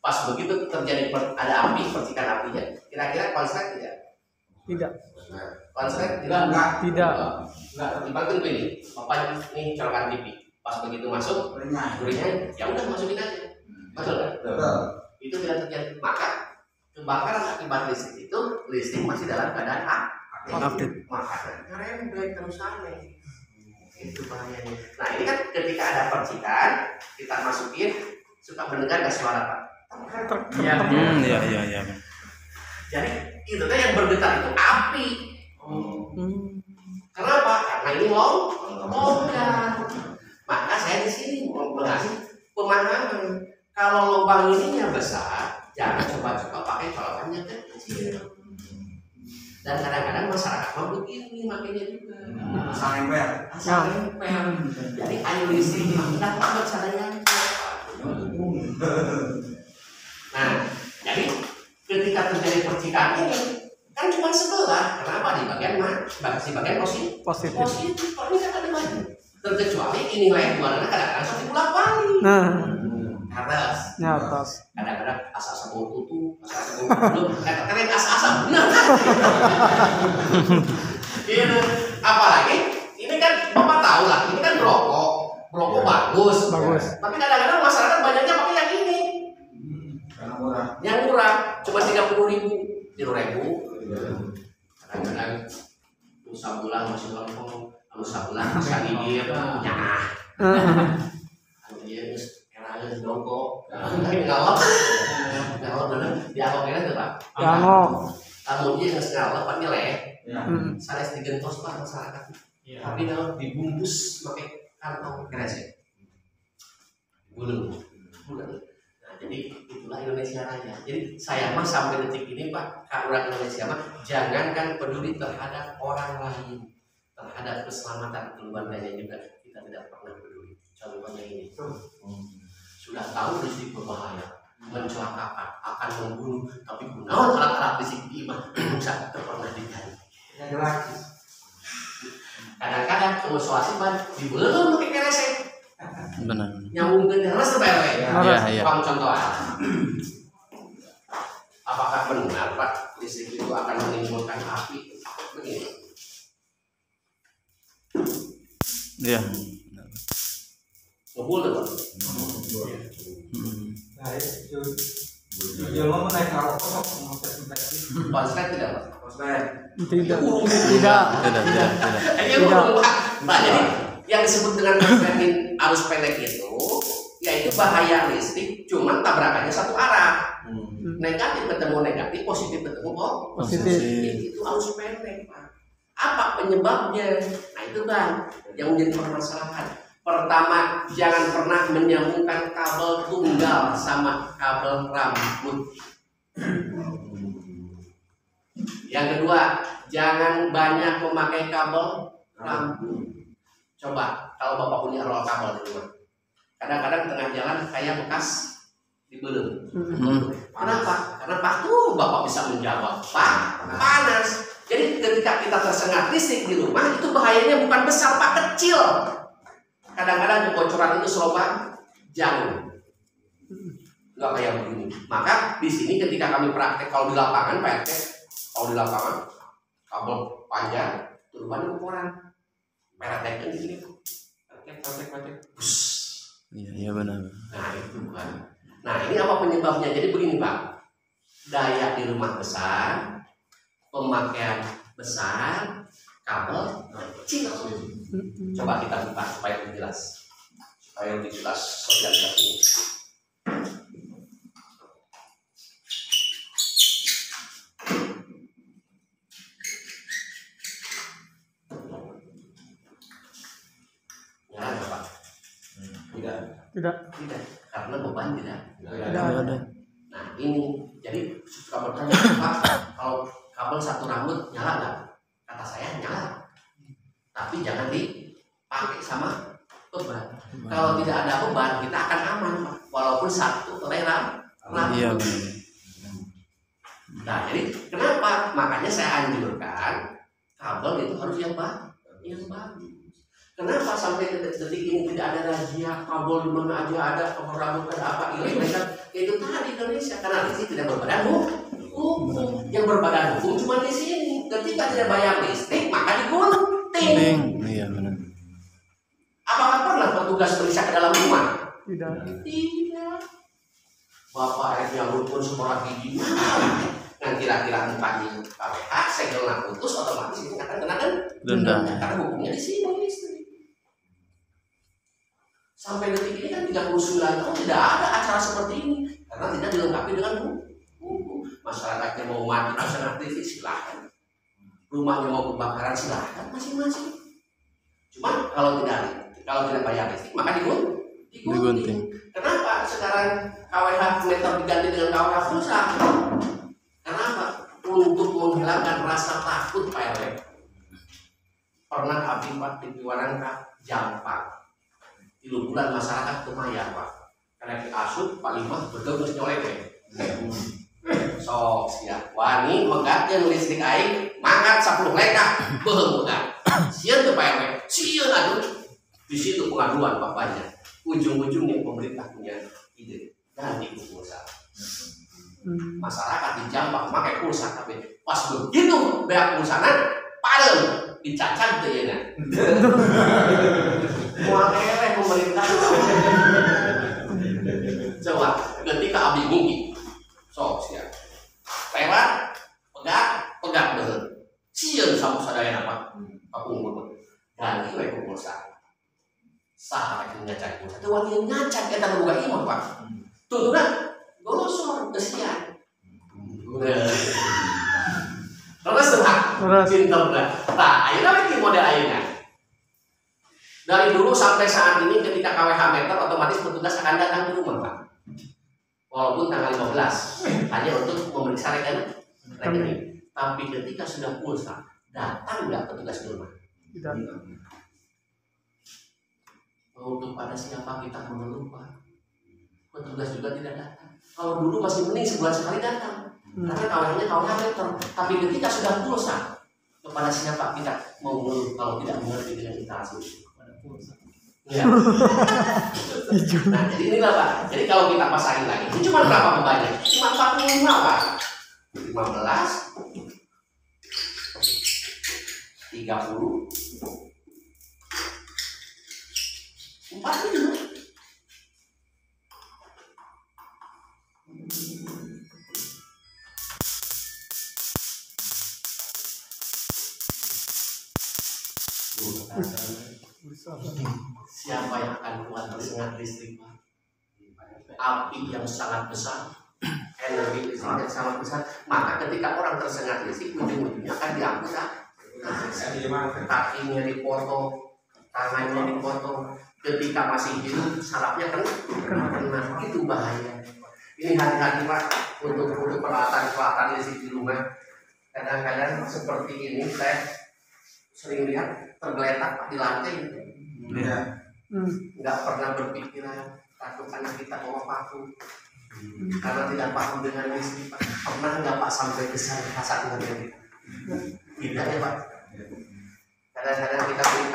pas begitu terjadi ada api, percikan apinya. Kira-kira konslet tidak? Tidak. Konslet tidak? Tidak. Enggak, ibaratkan begini, Bapak ini colokan TV. Pas begitu masuk, durinya ya udah masukin aja. Betul kan? Itu tidak terjadi. Maka kebakaran akibat listrik itu listrik masih dalam keadaan aktif. Makanya ngerembet terus aneh. Itu bahayanya. Nah ini kan ketika ada percikan, kita masukin suka mendengar nggak suara Pak? Iya. Jadi itu kan yang bergetar itu api. Kenapa? Karena ini logam. Maka saya di sini mau mengasih pemahaman. Kalau lubang ininya besar, jangan coba-coba pakai colokannya kecil. Dan kadang-kadang masyarakat mau begini makanya juga. Asal nempel. Jadi air listrik tidak dapat caranya. Nah, jadi ketika terjadi percikan ini kan cuma sebelah. Kenapa di bagian mana? Bagian positif. Kalau ini kan ada lagi. Terkecuali ini lain warnanya kadang-kadang seperti bola balik. Atas. Kadang-kadang asa-asa bau tutu, asa-asa bau belum. Kalian asa-asa benar. Gitu. Apalagi ini kan Bapak tahu lah, ini kan rokok bagus. Tapi kadang-kadang masyarakat banyaknya pakai yang ini. Yang murah, cuma 30.000. Kadang-kadang sabulan masih lompong, sabulan bisa gigit, nyah. Dia eranya dongkok, ngalap bener, dialognya tuh Pak. Kamu dia ngalap, Pak nyeleh. Sanes digentos Pak masyarakat. Tapi kalau dibungkus pakai kantong kresek, belum. Nah, jadi itulah Indonesia Raya. Jadi saya mah sampai detik ini Pak, orang Indonesia mah jangankan peduli terhadap orang lain, terhadap keselamatan keluarganya juga kita tidak pernah peduli. Contohnya ini, sudah tahu listrik berbahaya, mencelakakan, akan membunuh, tapi gunawan alat-alat listrik mah bisa pernah diganti. Kadang-kadang kemusuhan dibelum pakai kresek. Benar. Nyambung ke terus terbaik. Iya. Contoh apakah benar Pak listrik itu akan menimbulkan api? Begini. Iya. Ngebul tuh Pak. Nah, itu mau naik rokok Konslet tidak Pak? Tidak. Nah, jadi yang disebut dengan konsletin arus pendek itu yaitu bahaya listrik, cuman tabrakannya satu arah. Negatif ketemu negatif, positif ketemu Positif. Itu arus pendek Pak. Apa penyebabnya? Nah itu Bang yang menjadi permasalahan. Pertama, jangan pernah menyambungkan kabel tunggal sama kabel rambut. Yang kedua, jangan banyak memakai kabel rambut. Coba kalau Bapak punya roll kabel di rumah, kadang-kadang tengah jalan kayak bekas dibelem. Kenapa? Karena Bapak bisa menjawab, Pak, panas. Jadi ketika kita tersengat listrik di rumah itu bahayanya bukan besar Pak, kecil. Kadang-kadang kebocoran itu selobang jauh, nggak kayak begini. Maka di sini ketika kami praktek kalau di lapangan Pak RT, kalau di lapangan kabel panjang turunannya ukuran prakteknya di sini, praktek. Iya benar. Nah itu kan. Nah ini apa penyebabnya? Jadi begini Pak, daya di rumah besar, pemakaian besar, kabel kecil. Coba kita buka supaya lebih jelas, sosialisasi. Ya, Pak. Tidak. Karena beban tidak. Ada. Nah ini jadi suka bertanya Pak, kalau kabel satu rambut nyala nggak? Kata saya nyala, tapi jangan dipakai sama beban. Kalau tidak ada beban kita akan aman Pak, walaupun satu rambut. Iya. Nah jadi kenapa? Makanya saya anjurkan kabel kabel itu harus yang bagus. Kenapa sampai detik ini tidak ada razia kabel di mana aja ada, kabel rambut ada apa ilegal? Itu tadi Indonesia karena di sini tidak berbadan hukum. Yang berbadan hukum cuma di sini. Ketika tidak bayar listrik maka digunting. Iya benar. Apakah pernah petugas periksa ke dalam rumah? Tidak. Tidak. Bapak yang rukun sekolah gigi. Dan kira-kira mukanya KWH, segelnya putus, otomatis ini akan kena denda. Karena hukumnya di sini listrik. Sampai detik ini kan 39 tahun tidak ada acara seperti ini karena tidak dilengkapi dengan hukum. Masyarakatnya mau mati pasang aktivis silahkan, rumahnya mau kebakaran silahkan masing-masing. Cuma kalau tidak bayar listrik maka digunting. Kenapa sekarang KWH meter diganti dengan KWH pulsa? Kenapa? Untuk menghilangkan rasa takut Pak RW. Pernah akibat di Warangka Jampang. Di bulan masyarakat kemaya Pak, karena diasuh Pak Limah betul terus nyolek sok siap wani megatnya listrik air mangkat 10 leka behemudan sian tuh Pak RW sian aduh di situ pengaduan bapaknya ujung-ujungnya pemerintah punya ide ganti pulsa masyarakat di Jampang pakai pulsa tapi pas begitu bayar pulsana padel dicacat tuh ya muakeleh pemerintah. Coba ketika abdi mungkin sok siap lewat pegat bener sieun sama sadaya apa pakunggur ganti we pulsa saha rek ngacak pulsa teu wani ngacak eta boga imah Pak tutuna golosor kesian terus pinter dah tah ayeuna we model ayeuna. Dari dulu sampai saat ini ketika KWH meter otomatis petugas akan datang ke rumah Pak. Walaupun tanggal 15 hanya untuk memeriksa rekening. Tapi ketika sudah pulsa datang nggak petugas ke rumah? Tidak. Untuk pada siapa kita mengeluh Pak? Petugas juga tidak datang. Kalau dulu masih mending sebulan sekali datang. Karena KWH-nya KWH meter. Tapi ketika sudah pulsa kepada siapa kita mau mengeluh kalau tidak mengerti dengan instalasi? Ya. Nah, jadi inilah Pak. Jadi kalau kita pasangin lagi, ini cuma berapa bebannya? Cuma 45 Pak. 15 30 40. Siapa yang akan kuat tersengat listrik Pak? Api yang sangat besar, energi listrik yang sangat besar. Maka ketika orang tersengat listrik, ujung-ujungnya akan diangkut kakinya dipotong, tangannya dipotong. Ketika masih hidup, sarafnya kena. Itu bahaya. Ini hati-hati Pak untuk peralatan listrik di rumah. Kadang-kadang seperti ini saya sering lihat tergeletak Pak di lantai. Ya. Nggak pernah berpikiran takut anak kita bawa paku karena tidak paham dengan listrik Pak. Pernah nggak Pak sampai besar kasar dengan kita? Tidak ya Pak. Kadang-kadang kita beli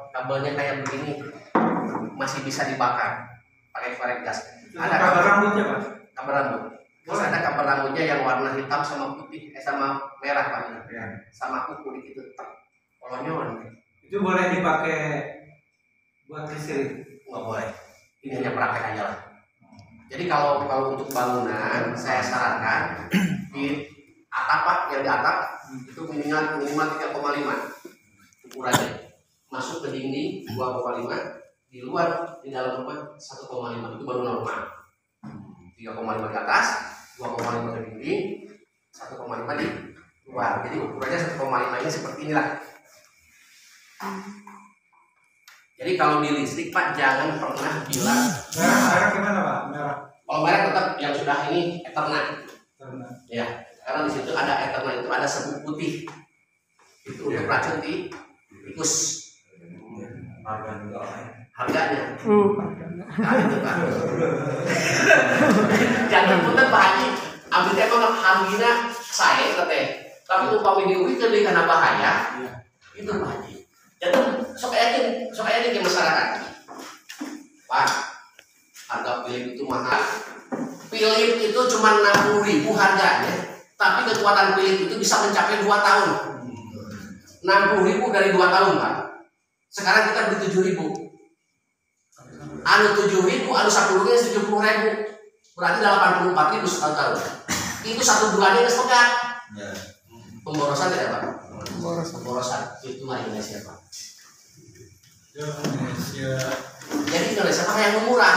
kabelnya kayak begini masih bisa dibakar pakai korek gas. Ada kabel rambutnya Pak. Kabel rambut. Terus ada kabel rambutnya yang warna hitam sama putih, sama merah Pak. Ya. Sama kuku di situ. Kolonyon. Itu boleh dipakai buat listrik? Nggak boleh. Ini hanya praktek aja lah. Jadi kalau untuk bangunan saya sarankan di atap Pak, yang di atap itu minimal 3,5 ukurannya. Masuk ke dinding 2,5, di luar di dalam rumah 1,5 itu baru normal. 3,5 di atas, 2,5 ke dinding, 1,5 di luar. Jadi ukurannya 1,5 ini seperti inilah. Jadi kalau di listrik Pak jangan pernah bilang merah gimana Pak? Merah. Kalau merah tetap yang sudah ini Ethernet. Ya, karena di situ ada Ethernet itu ada serbuk putih. Itu untuk racun di tikus. Harganya. Nah, itu Pak. Jangan punten Pak Haji, ambil emang harganya saya teh. Tapi upami diuwi teh karena bahaya. Itu Pak Haji. Jadi sok yakin ke masyarakat. Pak, harga Philips itu mahal. Philips itu cuma 60.000 harganya, tapi kekuatan Philips itu bisa mencapai 2 tahun. 60.000 dari 2 tahun Pak. Sekarang kita beli 7.000. Anu 7.000, anu 10.000 70.000. Berarti 84.000 setahun tahun. Itu 1 bulannya nggak sepekat. Pemborosan tidak Pak? Pemborosan itu Indonesia Pak. Indonesia. Jadi Indonesia mah yang murah.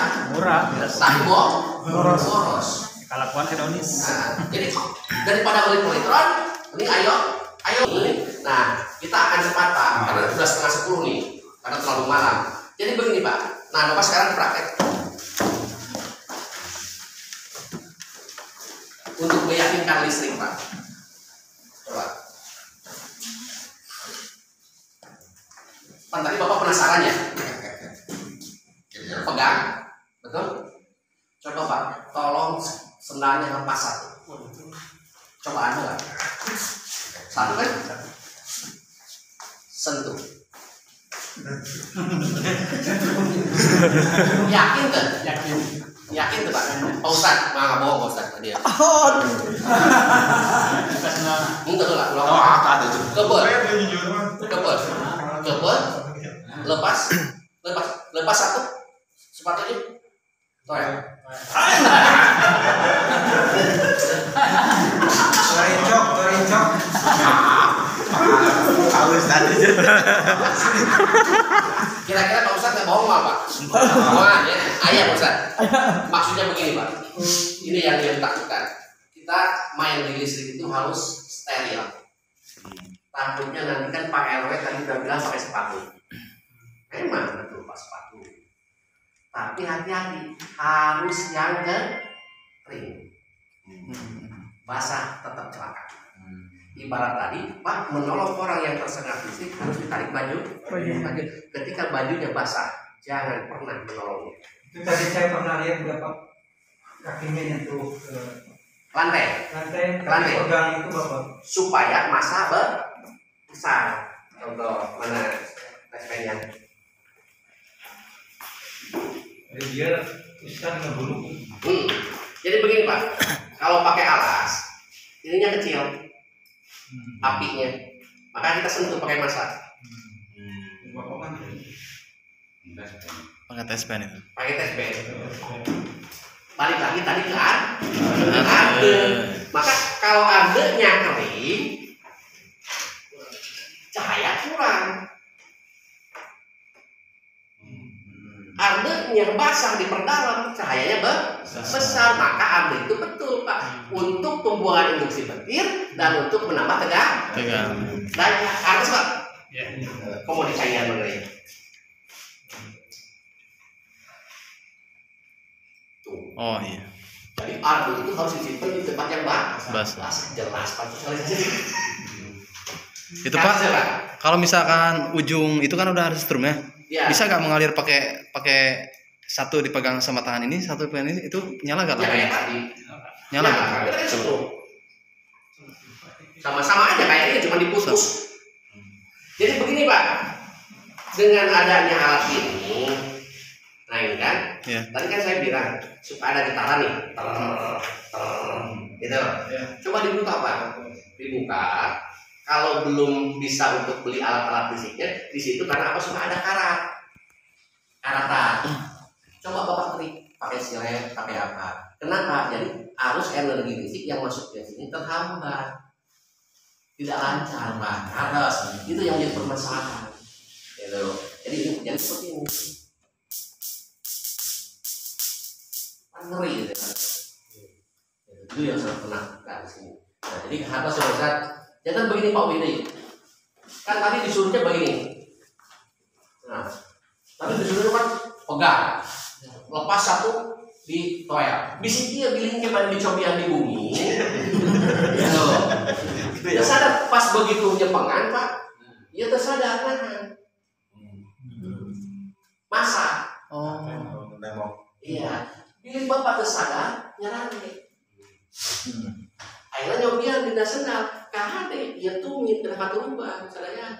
Tapi boros. Kalakuan hedonis. Nah, jadi daripada beli polytron, ini ayo. Nah, kita akan cepat Pak, karena sudah 9:30 nih, karena terlalu malam. Jadi begini Pak. Nah, Bapak sekarang praktek. Untuk meyakinkan listrik Pak. Coba. Kan tadi Bapak penasaran ya? Pegang, betul? Coba Pak, tolong sendalnya lepas satu. Coba Anda nggak? Satu kan? Sentuh. Yakin kan? Yakin tuh Pak? Pak Ustadz, nggak bohong Pak Ustadz tadi ya. Enggak tuh lah, kebel, lepas satu sepatunya, tuh ya. Torincok. Halus tadi. Kira-kira Pak Ustadz nggak bohong nggak Pak? Bohong ya, ayah Pak Ustadz. Maksudnya begini Pak, ini yang dia takutkan. Kita main di listrik itu harus steril. Takutnya nanti kan Pak RW tadi udah bilang pakai sepatu. Memang betul Pak sepatu. Tapi hati-hati, harus yang kering. Basah tetap celaka. Ibarat tadi Pak menolong orang yang tersengat listrik harus ditarik baju. Ketika bajunya basah, jangan pernah menolongnya. Itu tadi saya pernah lihat berapa kakinya nyentuh ke Lantai lantai pegang itu Bapak. supaya masa besar. Contoh mana tesnya? Jadi biar Ustaz ngebulu. Jadi begini Pak, kalau pakai alas, ininya kecil, apinya, maka kita sentuh pakai masak. Bapak kan Pakai tes pen itu. Pakai tes bed. Balik lagi tadi ke ade. Maka kalau adenya kering, cahaya kurang. Ardenya basah diperdalam, cahayanya besar, maka ade itu betul Pak untuk pembuangan induksi petir dan untuk menambah tegang. Daya harus Pak. Komunikasian mengenai. Oh iya. Jadi ardu itu harus disimpan di tempat yang Basah. jelas Pak. Itu Pak, kalau misalkan ujung itu kan udah ada strum ya. Ya. Bisa nggak mengalir pakai satu dipegang sama tangan ini, satu pegang ini, itu nyala nggak lampunya? Nyala nggak? Sama-sama aja kayaknya cuma diputus. Jadi begini Pak, dengan adanya alat ini, nah ini kan, tadi kan saya bilang supaya ada getaran nih, gitu. Coba dibuka Pak, dibuka. Kalau belum bisa untuk beli alat-alat listriknya, di situ karena apa? Sudah ada karatan. Coba Bapak klik pakai silet, pakai apa? Kenapa? Jadi arus energi listrik yang masuk ke sini terhambat, tidak lancar Pak. Harus itu yang jadi permasalahan. Gitu. Jadi ini jadi seperti ini. Ngeri gitu kan. Itu yang saya pernah di sini. Nah, jadi harus Ustaz. Jangan begini Pak Widi. Kan tadi disuruhnya begini. Nah, tadi disuruhnya kan pegang. Lepas satu di toel. Bisik dia bilingnya pada dicobian di bumi. Gitu. Tersadar pas begitu nyepengan Pak. Dia tersadar nahan. Masa. Oh. Iya. Bilik Bapak tersadar nyerang. Akhirnya nyobian tidak sendal. KHD ya tumit kenapa turubah sadaya.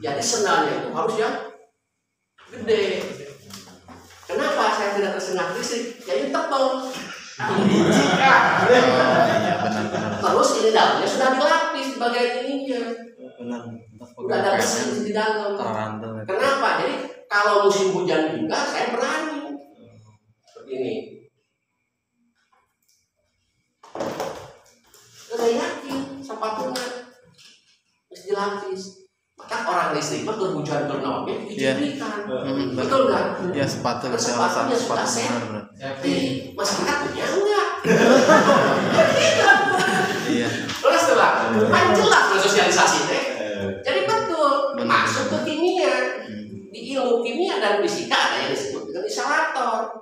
Jadi sendalnya itu harus yang gede. Kenapa saya tidak tersengat listrik? Jadi tebal. Terus ini dalamnya sudah dilapis di bagian ininya. Udah ada mesin di dalam. Kenapa? Jadi kalau musim hujan juga saya berani. Seperti ini. Saya yakin sepatunya harus dilapis. Maka orang listrik mah hujan bernaunnya dicurikan. Betul nggak? Ya sepatu sepatunya sudah sehat. Tapi masyarakat punya enggak. Iya. Terus coba, kan jelas sosialisasi teh. Jadi betul masuk ke kimia. Di ilmu kimia dan fisika ada yang disebut dengan isolator.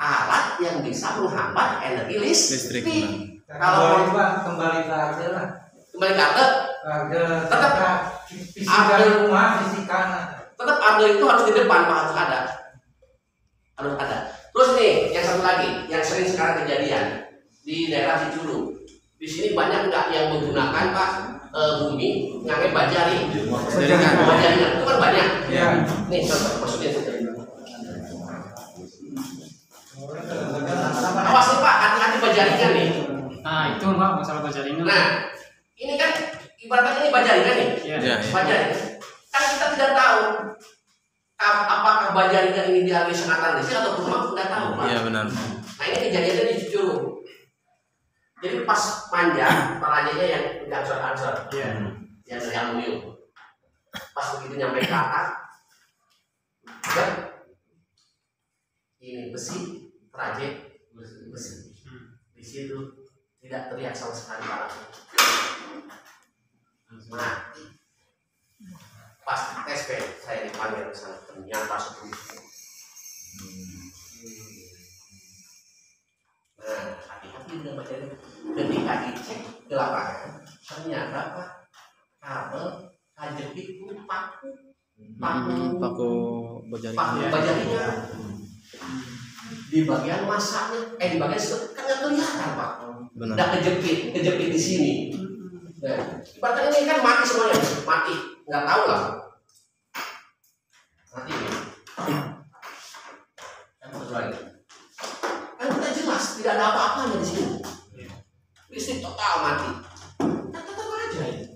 Alat yang bisa menghambat energi listrik. Kalau kembali ke harga lah. Kembali ke harga. Tetap fisika rumah, fisika. Tetap harga itu harus di depan, harus ada. Harus ada. Terus nih, yang satu lagi, yang sering sekarang kejadian di daerah Cicuru. Di sini banyak nggak yang menggunakan Pak bumi ngapain bajari? Bajaringan itu kan banyak. Ya. Nih contoh maksudnya seperti ini. Awas nih Pak, hati-hati bajaringan nih. Nah itu Pak masalah bajaringan. Nah, ini kan ibaratnya ini bajaringan nih. Iya. Bajaringan. Kan kita tidak tahu apakah bajaringan ini dialiri sengatan listrik atau rumah tidak tahu Pak. Iya benar. Nah ini kejadiannya di Cicuru. Jadi pas panjang, parajanya yang ancur-ancur, yang dari aluminium. Pas begitu nyampe ke atas, ini besi, peraje besi. Di situ tidak teriak sama sekali parasnya. Mati. Pas tes saya dipanggil ke sana, ternyata seperti. Nah, hati-hati dengan bajaringan. Ketika dicek ke lapangan, ternyata Pak kabel kajepit paku bajaringan di bagian masaknya, di bagian kan nggak kelihatan Pak. Udah kejepit di sini. Nah, ibaratnya ini kan mati semuanya, mati, nggak tahu lah. Mati ini. Yang kedua lagi. Kan kita jelas tidak ada apa-apanya di sini. Listrik total mati. Tetap aja ya.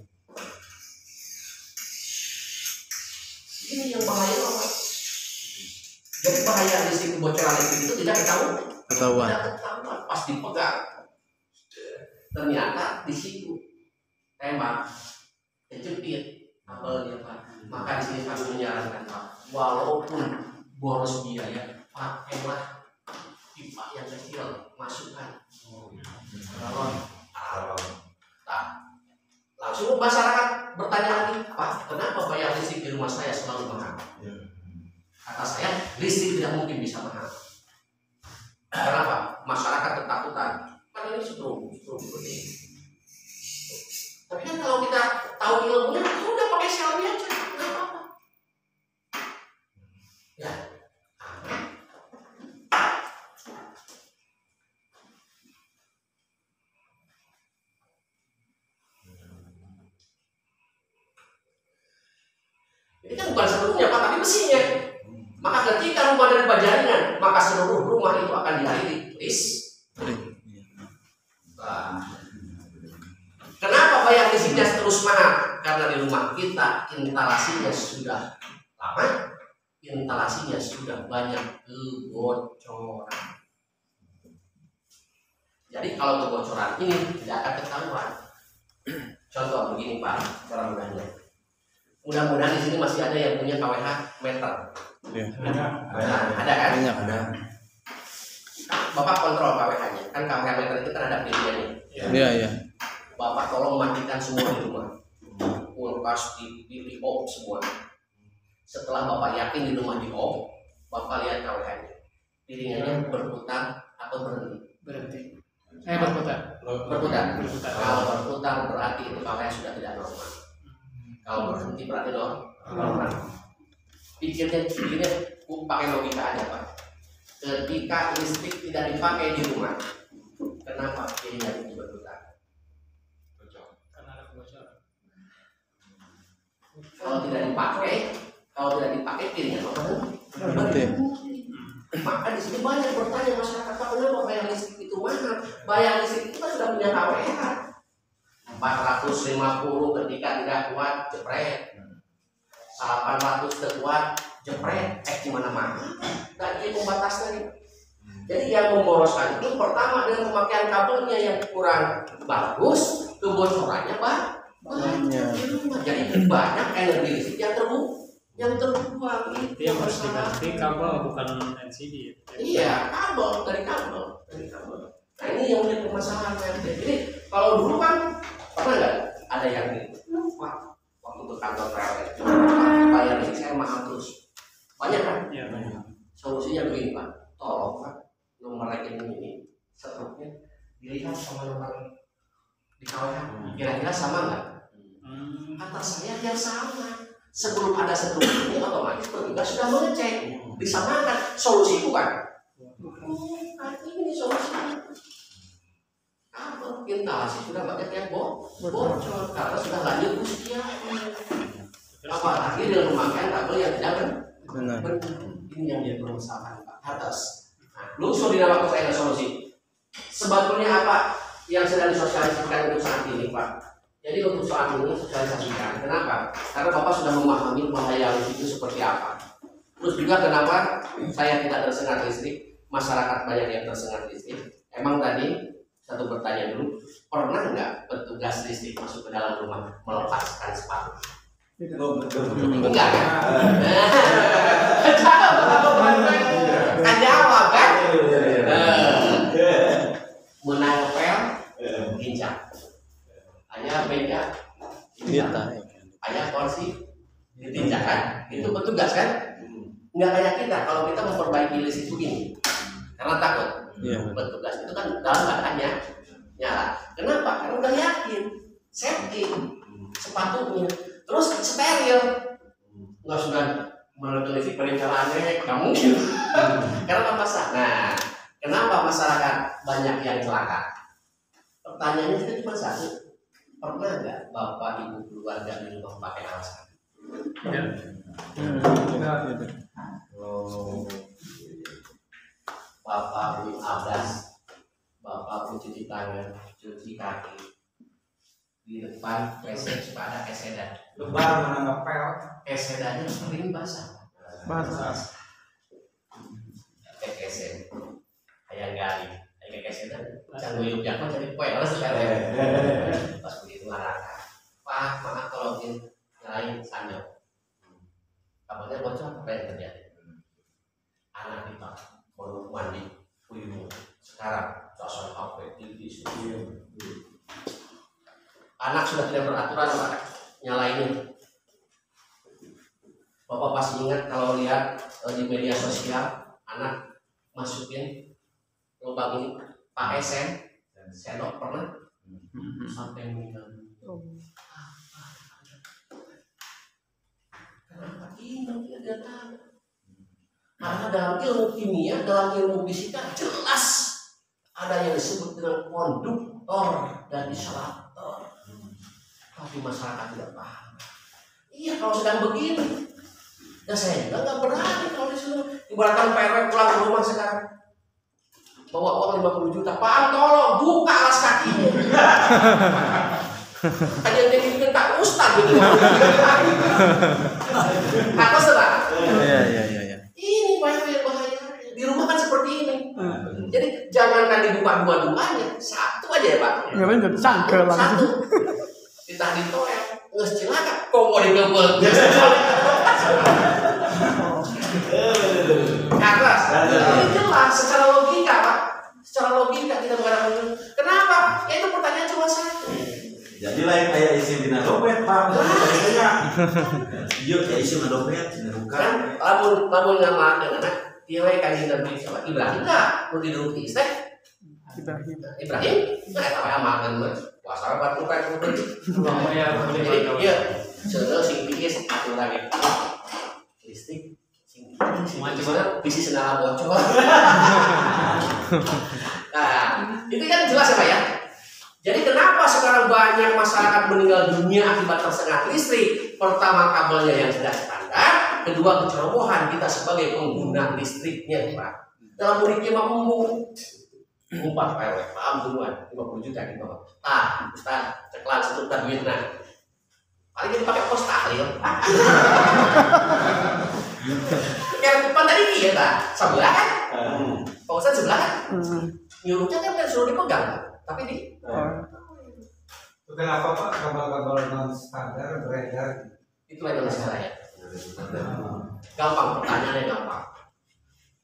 Ini yang bahaya Pak. Jadi bahaya listrik kebocoran listrik itu tidak ketahuan. Tidak ketahuan. Pas dipegang. Ternyata di situ tembak kejepit kabelnya Pak. Maka di sini kami menyarankan Pak, walaupun boros biaya, pakailah pipa yang kecil, masukkan galon. Nah, langsung masyarakat bertanya lagi, Pak, kenapa bayar listrik di rumah saya selalu mahal? Kata saya, listrik tidak mungkin bisa mahal. Kenapa? Masyarakat ketakutan. Karena ini strum seperti ini. Tapi kan kalau kita tahu ilmunya, kita udah pakai Xiaomi aja, nggak apa-apa. Ya. Ini kan bukan seluruhnya Pak, tapi mesinnya. Maka ketika rumah dari bajaringan, maka seluruh rumah itu akan dialiri listrik. Nah, kenapa bayar listriknya terus mahal? Karena di rumah kita instalasinya sudah lama, instalasinya sudah banyak kebocoran. Jadi kalau kebocoran ini tidak akan ketahuan. Contoh begini Pak, cara mudahnya. Mudah-mudahan di sini masih ada yang punya KWH meter. Ya. Ada kan? Ada. Bapak kontrol KWH-nya. Kan KWH meter itu kan ada pilihnya nih. Iya. Bapak tolong matikan semua di rumah. Kulkas di off semua. Setelah Bapak yakin di rumah di off, Bapak lihat KWH-nya. Piringannya berputar atau berhenti? Berhenti. Berputar. Berputar. Kalau berputar berarti itu KWH sudah tidak normal. Kalau berhenti berarti normal. Pikirnya pakai logika aja Pak. Ketika listrik tidak dipakai di rumah, kenapa piringan itu berputar? Kalau tidak dipakai kirinya Berarti. maka di sini banyak bertanya masyarakat, kenapa bayar listrik itu mahal? Bayar listrik itu kan sudah punya KWH 450 ketika tidak kuat jepret, 800 kuat jepret, gimana mahal? Nah ini pembatasnya nih. Jadi yang memboroskan itu pertama dengan pemakaian kabelnya yang kurang bagus, kebocorannya banyak. Jadi banyak energi listrik yang terbuang Itu yang harus diganti kabel bukan LCD ya. Iya, kabel dari kabel. Nah ini yang menjadi permasalahan PLT. Jadi kalau dulu kan pernah nggak ada yang Pak waktu ke kantor PLT bayar listrik saya mahal terus, banyak kan? Iya banyak. Solusinya begini Pak, tolong Pak nomor rekening ini struknya dilihat sama nomor di KWH, kira-kira sama nggak? Kata saya yang sama. Sebelum ada struk ini otomatis petugas sudah mengecek, disamakan. Solusi bukan? Ini solusi. Kabel instalasi sudah banyak yang bocor karena sudah lanjut usia. Apalagi dengan pemakaian kabel yang tidak benar. Ini yang dia permasalahan Pak. Atas. Langsung dinamakan saya solusi. Sebetulnya apa yang sedang disosialisasikan untuk saat ini Pak? Jadi untuk saat ini sosialisasikan. Kenapa? Karena Bapak sudah memahami bahaya itu seperti apa. Terus juga kenapa saya tidak tersengat listrik, masyarakat banyak yang tersengat listrik. Emang tadi satu pertanyaan dulu, pernah nggak petugas listrik masuk ke dalam rumah melepaskan sepatu? Enggak kan? Jawab kan? Menempel ginjal. Hanya meja, hanya kursi ditinjak kan? Itu petugas kan? Nggak kayak kita. Kalau kita memperbaiki listrik begini, karena takut. Petugas itu kan dalam keadaannya nyala. Kenapa? Karena udah yakin, safety, sepatunya, terus steril. Nggak sudah menelisik perencanaannya, nggak mungkin. Karena apa sah? Nah, kenapa masyarakat banyak yang celaka? Pertanyaannya itu cuma satu. Pernah nggak Bapak Ibu keluarga di rumah pakai alas kaki? Bapak Ibu abdas, Bapak Ibu cuci tangan, cuci kaki di depan WC suka ada esedan. Lebar mana ngepel? Esedannya sering basah. Pakai esen, kayak gali. Kayak esedan, jangan guyup jangan jadi poin sekarang. Pas begitu ngarakan, Pak maaf kalau nyalain sandal, kabelnya bocor, apa yang terjadi? Anak kita baru mandi, kuyup, sekarang sosok HP TV anak sudah tidak beraturan Pak, nyalainin. Bapak pasti ingat kalau lihat di media sosial anak masukin lubang ini pakai sendok pernah sampai meninggal. Kenapa ini dia tahu? Karena dalam ilmu kimia, dalam ilmu fisika jelas ada yang disebut dengan konduktor dan isolator. Tapi masyarakat tidak paham. Iya kalau sedang begini, dan saya juga nggak berani kalau disuruh. Ibaratkan PRW pulang ke rumah sekarang. Bawa uang 50 juta, Pak tolong buka alas kakinya. Tadi yang jadi minta ustaz gitu. Apa saudara? Iya. Ini banyak yang bahaya. Di rumah kan seperti ini. Jadi jangankan dibuka dua-duanya, satu aja ya Pak. Ngapain nggak cangkel Satu. Ditahan di toel, nggak celaka. Kok mau digebel? Karena ini jelas secara logika Pak. Secara logika kita menghadapi. Kenapa? Ya itu pertanyaan cuma satu. Jadi lain kayak isi dina dompet Pak. Iya kayak isi dina dompet, dina bukan. Kan lamun ngamakeun anak, ieu we kanjeng Nabi sama Ibrahim enggak nu diduduki teh. Ibrahim, nah eta we amakeun mah. Puasa buat lupa itu. Jadi ieu seuneu sing tiis aturan itu. Listrik sing macam bisi senala bocor. Nah, itu kan jelas ya Pak ya. Jadi kenapa sekarang banyak masyarakat meninggal dunia akibat tersengat listrik? Pertama, kabelnya yang tidak standar, kedua kecerobohan kita sebagai pengguna listriknya, Pak. Dalam muridnya mah umpat PW, paham duluan 50 juta di bawah. Ustaz, ceklan sejuta duitnya. Paling jadi pakai pos tahlil. Yang depan tadi iya tak? Sebelah kan? Pak Ustaz sebelah kan? Nyuruhnya kan suruh dipegang. Tapi di Kenapa Pak kabel-kabel non standar beredar? itu yang saya. Gampang, pertanyaannya gampang.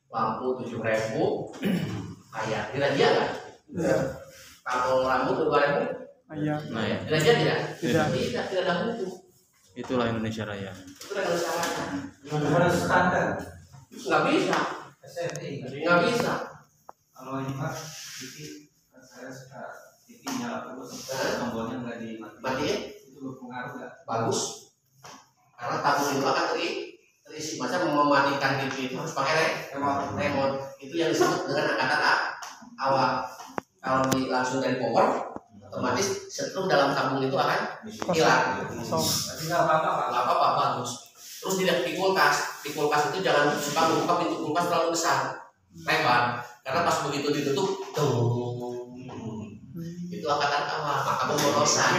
Lampu 7.000 kayak dirajia nggak? Kalau lampu 2.000? Nah, ya. Dirajia tidak? Tidak ada hukum. Itulah Indonesia Raya. Itu ada salahnya. Harus standar. Nggak bisa. SNI. Nggak bisa. Kalau ini Pak, TV saya suka TV nyala terus, tombolnya nggak dimatiin. Matiin? Itu berpengaruh nggak? Bagus. Karena tabung itu akan terisi. Masa mematikan TV itu harus pakai remote. Itu yang disebut dengan angkatan awal. Kalau langsung dari power, otomatis setrum dalam tabung itu akan hilang. Tapi nggak apa-apa Pak. Nggak apa-apa, bagus. Terus dilihat di kulkas. Di kulkas itu jangan suka membuka pintu kulkas terlalu besar, lebar. Karena pas begitu ditutup, itu angkatan awal, maka pemborosan.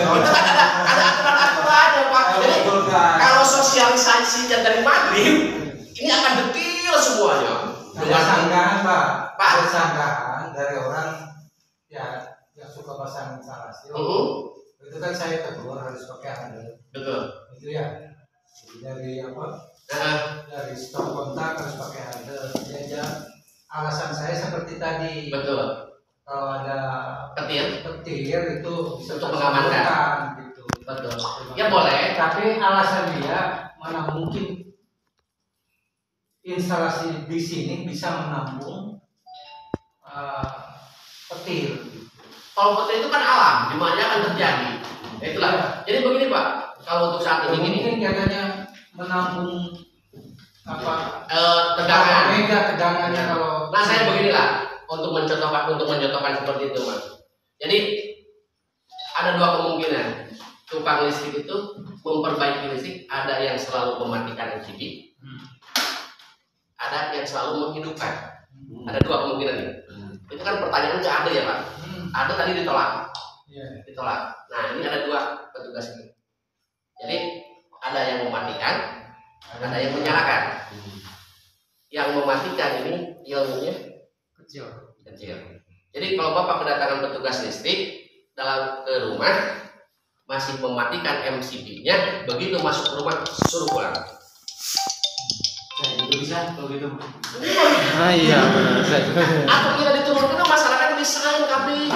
Itu kan ada aturan-aturan ya Pak. Jadi kalau sosialisasinya dari maghrib, ini akan detail semuanya. Ada sanggahan Pak. Ada sanggahan dari orang ya yang suka pasang instalasi. Itu kan saya tegur harus pakai handle. Betul. Itu ya. Dari apa? Dari stop kontak harus pakai handle. Ya, alasan saya seperti tadi. Betul. Kalau ada Petir itu bisa untuk mengamankan. Gitu. Betul. Ya boleh. Tapi alasan dia mana mungkin instalasi di sini bisa menampung petir. Kalau petir itu kan alam, dimana akan terjadi. Itulah. Jadi begini Pak, kalau untuk saat ini Mungkin katanya menampung apa tegangan. tegangannya kalau. Nah saya beginilah untuk mencontohkan seperti itu Mas. Jadi ada dua kemungkinan. Tukang listrik itu memperbaiki listrik, ada yang selalu mematikan MCB, ada yang selalu menghidupkan. Ada dua kemungkinan ini. Itu kan pertanyaan nggak ada ya Pak. Ada tadi ditolak. Ditolak. Nah ini ada dua petugas ini. Jadi ada yang mematikan, ada yang menyalakan. Yang mematikan ini ilmunya kecil. Jadi kalau Bapak kedatangan petugas listrik ke rumah masih mematikan MCB-nya, begitu masuk ke rumah suruh pulang. Itu bisa kalau gitu. Iya. Atau kita diturunkan masyarakat desain kami.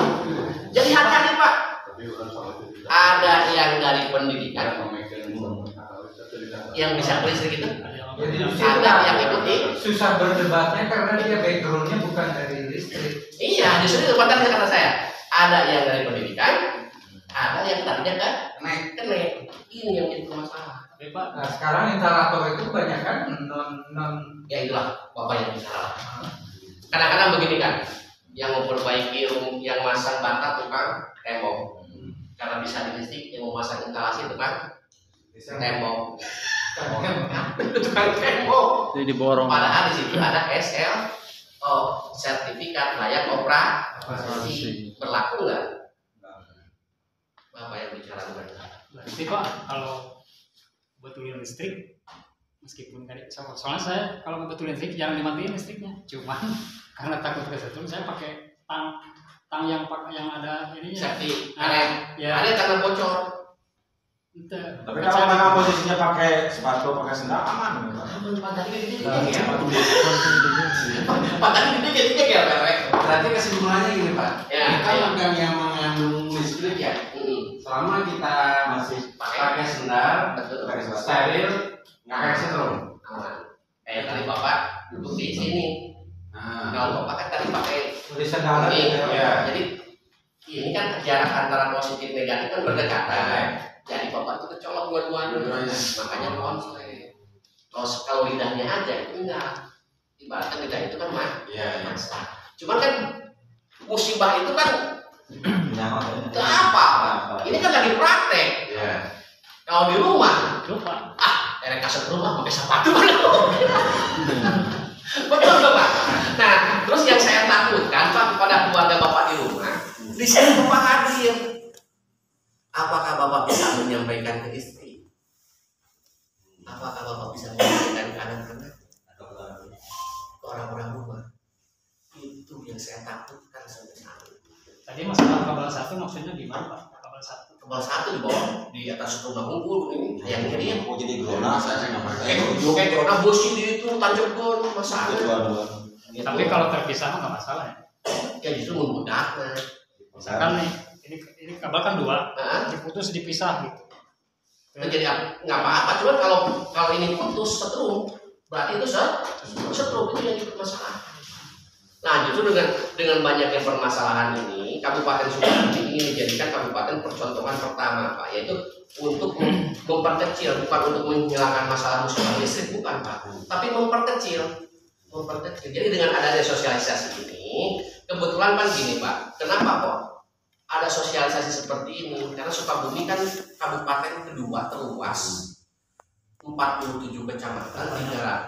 Jadi hati-hati Pak. Ada yang dari pendidikan yang bisa listrik itu. Ada yang ikuti. Susah berdebatnya karena dia backgroundnya bukan dari listrik. Iya, justru itu kata saya. Ada yang dari pendidikan, ada yang tadinya kan kenek. Ini yang jadi masalah. Nah sekarang instalator itu kebanyakan non. Ya itulah Bapak yang bicara. Kadang-kadang begini kan, yang memperbaiki yang masang bata tukang tembok. Karena bisa di listrik yang memasang instalasi tukang tembok. Tukang tembok. Jadi diborong. Padahal di situ ada sertifikat layak operasi. Berlaku nggak? Bapak yang bicara benar. Berarti Pak, kalau betulin listrik, meskipun tadi soalnya saya kalau betulin listrik jangan dimatiin listriknya, cuman karena takut kesetrum saya pakai tang yang ada ini safety ya. Ada tangan bocor. Tapi kalau memang posisinya pakai sepatu, pakai sendal aman. Tadi gede ya, Berarti kesimpulannya gini Pak, Ya, kita ya. bukan yang mengandung listrik ya. Selama kita masih pakai sendal, steril, nggak akan setrum. aman. Kayak tadi Bapak duduk di sini. Kalau Bapak kan tadi pakai Tulisan ini, ya. jadi ini kan jarak antara positif negatif kan berdekatan. Jadi Bapak itu kecolok dua-duanya. Makanya konslet. Kalau lidahnya aja itu enggak. Ibaratkan lidah itu kan masa. Cuman kan musibah itu kan Nyaman. itu apa? Ini kan lagi praktek. Ya. Kalau di rumah, Lupa. dari kasut rumah pakai sepatu. Betul nggak, Pak? Nah, terus yang saya takutkan Pak kepada keluarga Bapak di rumah, di sini Bapak hadir. Apakah Bapak bisa menyampaikan ke istri? Apakah Bapak bisa menyampaikan ke anak-anak? Ke orang-orang rumah? Itu yang saya takutkan sebenarnya. Tadi masalah kabel satu maksudnya gimana Pak? Kabel satu. Kepala satu di bawah, di atas rumah unggul ini, yang kiri. Mau jadi corona saya nggak pakai. Kayak corona bosi di itu tanjepun masalah. Dua-dua. Gitu. Tapi kalau terpisah mah nggak masalah ya. Ya justru memudahkan. Misalkan nih, ini kabel kan dua, Nah, diputus dipisah gitu. itu jadi nggak apa-apa. Cuman kalau ini putus setrum, berarti itu setrum itu yang jadi masalah. Nah, justru dengan banyaknya permasalahan ini, Kabupaten Sukabumi ingin dijadikan kabupaten percontohan pertama, Pak, yaitu untuk memperkecil, bukan untuk menghilangkan masalah musibah listrik, bukan, Pak, tapi memperkecil. Jadi dengan adanya sosialisasi ini, kebetulan kan gini, Pak, kenapa kok ada sosialisasi seperti ini? Karena Sukabumi kan kabupaten kedua terluas, 47 kecamatan,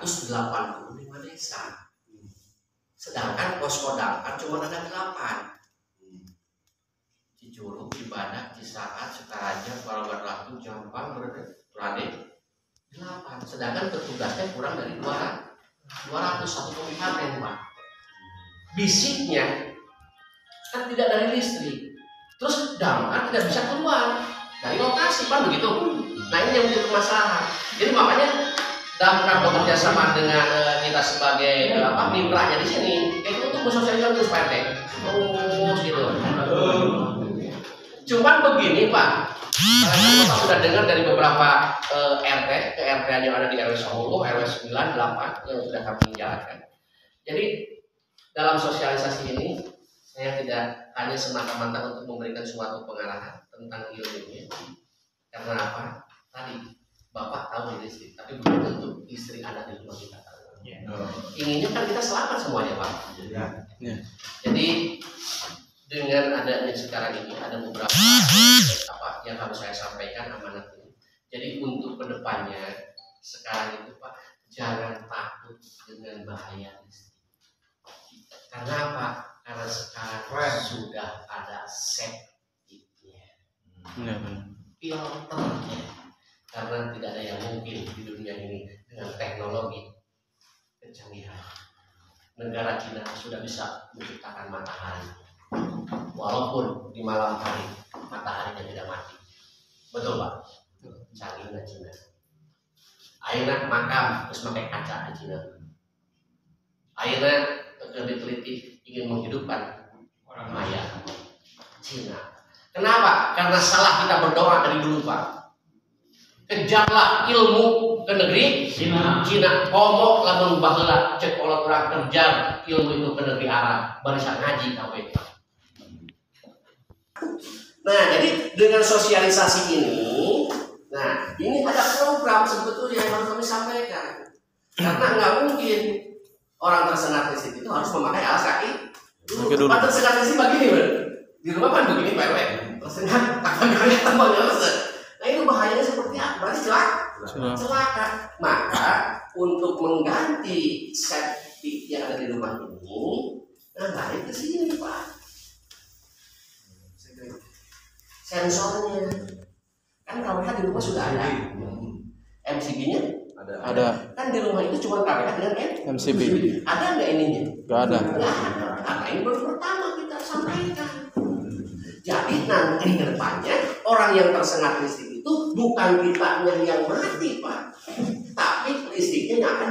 385 desa. Sedangkan posko damkar cuma ada 8. Cijuruk, Cibadak, Cisaat, Sukaraja, Balawaratu, Jampang, Rade 8. Sedangkan petugasnya kurang dari 200 satu kabupaten, Pak. Bisiknya kan tidak dari listrik. Terus damkar tidak bisa keluar dari lokasi, Pak, begitu. Nah, ini yang menjadi masalah. Jadi makanya damkar bekerja sama dengan kita sebagai mitranya di sini, itu untuk mensosialisasikan terus Pak RT. Terus gitu. Cuman begini, Pak. Bapak sudah dengar dari beberapa RT ke RT yang ada di RW 10, RW 9, 8 yang sudah kami jalankan. Jadi dalam sosialisasi ini saya tidak hanya semata-mata untuk memberikan suatu pengarahan tentang ilmunya. Karena apa? Tadi Bapak tahu di listrik, tapi belum tentu istri ada di rumah kita tahu. Inginnya kan kita selamat semuanya, Pak. Jadi dengan adanya sekarang ini ada beberapa yang harus saya sampaikan amanat ini. Jadi untuk kedepannya sekarang itu, Pak, jangan takut dengan bahaya listrik. Karena apa? Karena sekarang sudah ada safety-nya, filternya. Karena tidak ada yang mungkin di dunia ini dengan teknologi kecanggihan. Negara Cina sudah bisa menciptakan matahari, walaupun di malam hari mataharinya tidak mati. Betul, Pak? Canggihnya Cina. Akhirnya makam terus pakai kaca di Cina. Akhirnya diteliti ingin menghidupkan orang maya Cina. Kenapa? Karena salah kita berdoa dari dulu, Pak. Kejarlah ilmu ke negeri Cina. Komok lamun baheula cek oleh orang kerja ilmu itu ke negeri Arab, barisan ngaji KW. Nah, jadi dengan sosialisasi ini, nah ini ada program sebetulnya yang harus kami sampaikan. Karena nggak mungkin orang tersengat listrik itu harus memakai alas kaki. Tempat tersengat listrik begini, di rumah kan begini, Pak RW. Tersengat tangan kaki tambahnya lesat. Nah, itu bahayanya seperti apa? Berarti celaka. Maka untuk mengganti safety yang ada di rumah ini, nah lari ke sini, Pak. Sensornya, kan KWH di rumah sudah ada. MCB-nya Ada. Kan di rumah itu cuma KWH dengan MCB. Ada nggak ininya? Nggak ada. Nggak ada. Karena ini baru pertama kita sampaikan. Jadi nanti ke depannya orang yang tersengat listrik itu bukan kitanya yang mati, Pak, tapi listriknya yang akan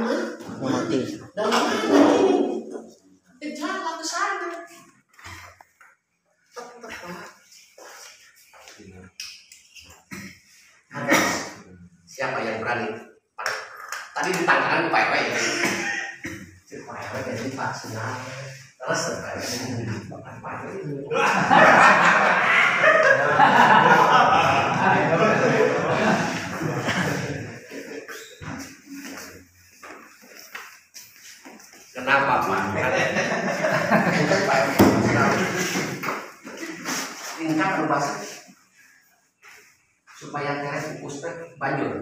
mati. Dan mana ini? Kejarlah ke sana. Siapa yang berani? Tadi ditangkap Pak RW ya. Pak RW jadi vaksinal. Terus Pak RW. Kenapa, Pak? supaya teres pupus banjur.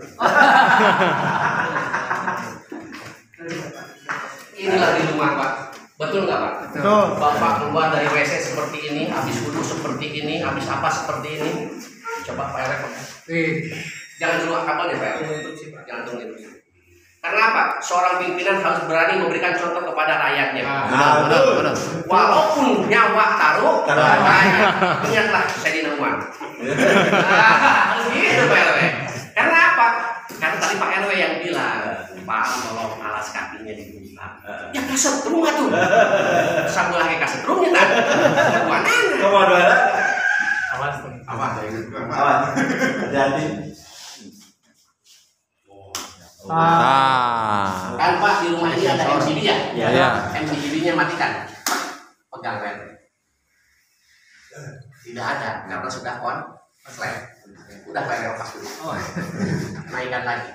Inilah di rumah Pak, betul nggak Pak? Betul. Bapak keluar dari WC seperti ini, habis wudhu seperti ini, habis apa seperti ini. Coba Pak RW. Jangan dulu kabelnya Pak RW. Jangan tunggu. Karena apa? Seorang pimpinan harus berani memberikan contoh kepada rakyatnya. Benar. Walaupun nyawa taruh, ingatlah Sayyidina Umar. Harus gitu Pak RW. Karena apa? Karena tadi Pak RW yang bilang, Pak tolong alas kakinya dibuka. Ya kasetrum tuh. Satu lagi kasetrumnya tak. Mana? Kemudian Awas. awan. Hati-hati. Kan Pak di rumah ini ada MCB ya? Iya. MCB-nya matikan. Pegang rem. Tidak ada karena sudah konslet. Udah kayak lepas dulu. Naikkan lagi.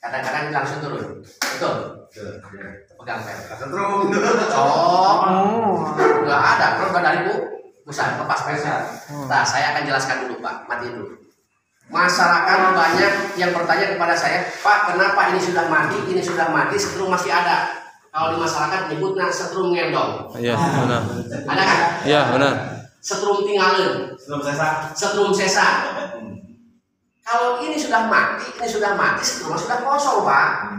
Kadang-kadang langsung turun. Betul. Pegang rem. Setrum. Enggak ada. Kalau enggak dari Bu, besar lepas rem. Nah, saya akan jelaskan dulu Pak. Matiin dulu. Masyarakat banyak yang bertanya kepada saya, Pak, kenapa ini sudah mati, setrum masih ada? Kalau di masyarakat nyebutnya setrum ngendong. Iya, benar. Ada kan? Iya, benar. Setrum tinggalin, setrum sesa. Kalau ini sudah mati, setrum sudah kosong, Pak.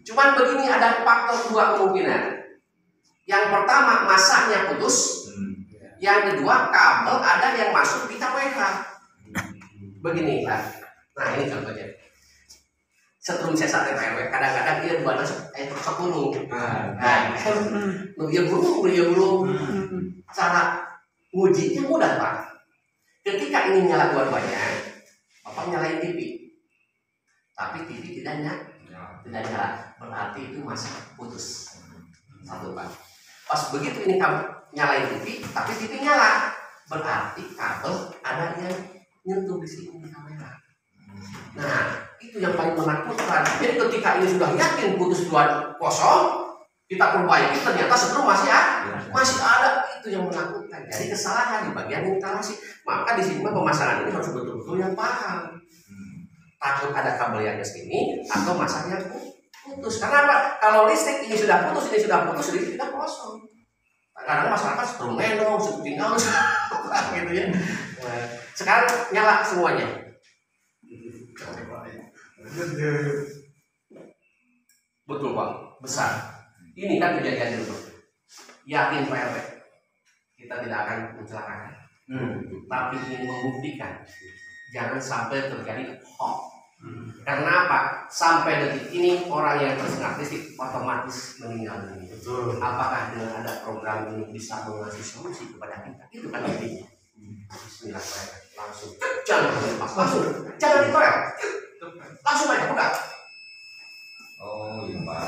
Cuman begini, ada faktor dua kemungkinan. Yang pertama, masanya putus. Yang kedua, kabel ada yang masuk di KPH. Begini Pak, nah ini contohnya setrum sesa TPW, kadang-kadang dia buat terusok gunung. Nah, dia gulung. Cara ngujinya mudah Pak. Ketika ini nyala dua-duanya, Bapak nyalain TV, tapi TV tidak nyala, berarti itu masih putus. Satu Pak. Pas begitu ini kamu nyalain TV, tapi TV nyala, berarti kabel ada yang nyentuh di sini di kamera. Nah, itu yang paling menakutkan. Jadi ketika ini sudah yakin putus dua kosong, kita perbaiki ternyata setrum masih ada. Itu yang menakutkan. Jadi kesalahan di bagian instalasi. Maka di sini pemasangan ini harus betul-betul yang paham. Takut ada kabel yang ke sini atau masanya putus. Karena apa? Kalau listrik ini sudah putus, listrik tidak kosong. Kadang masyarakat setrum nendong, setrum tinggal, gitu ya. Sekarang nyala semuanya. Betul Pak, besar. Ini kan kejadian dulu. Yakin Pak RW, kita tidak akan mencelakakan. Tapi ingin membuktikan jangan sampai terjadi hoax. Karena apa? Sampai detik ini orang yang tersengat listrik otomatis meninggal dunia. Apakah dengan ada program ini bisa mengasih solusi kepada kita? Itu kan intinya. Bismillahirrahmanirrahim. Langsung jangan lepas, jangan ditorel, langsung aja buka. Oh iya Pak.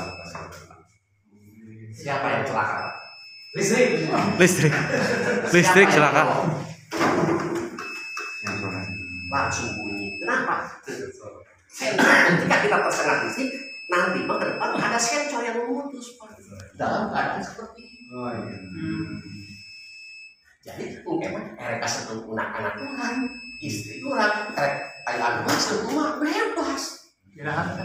Siapa yang celaka? Listrik celaka. Langsung bunyi. Kenapa? Sensor. Ketika kita tersengat listrik, nanti ke depan ada sensor yang memutus dalam keadaan seperti ini. Jadi mungkin mereka sentuh anak-anak Tuhan, istri orang, ayah anak sentuh bebas. Nah,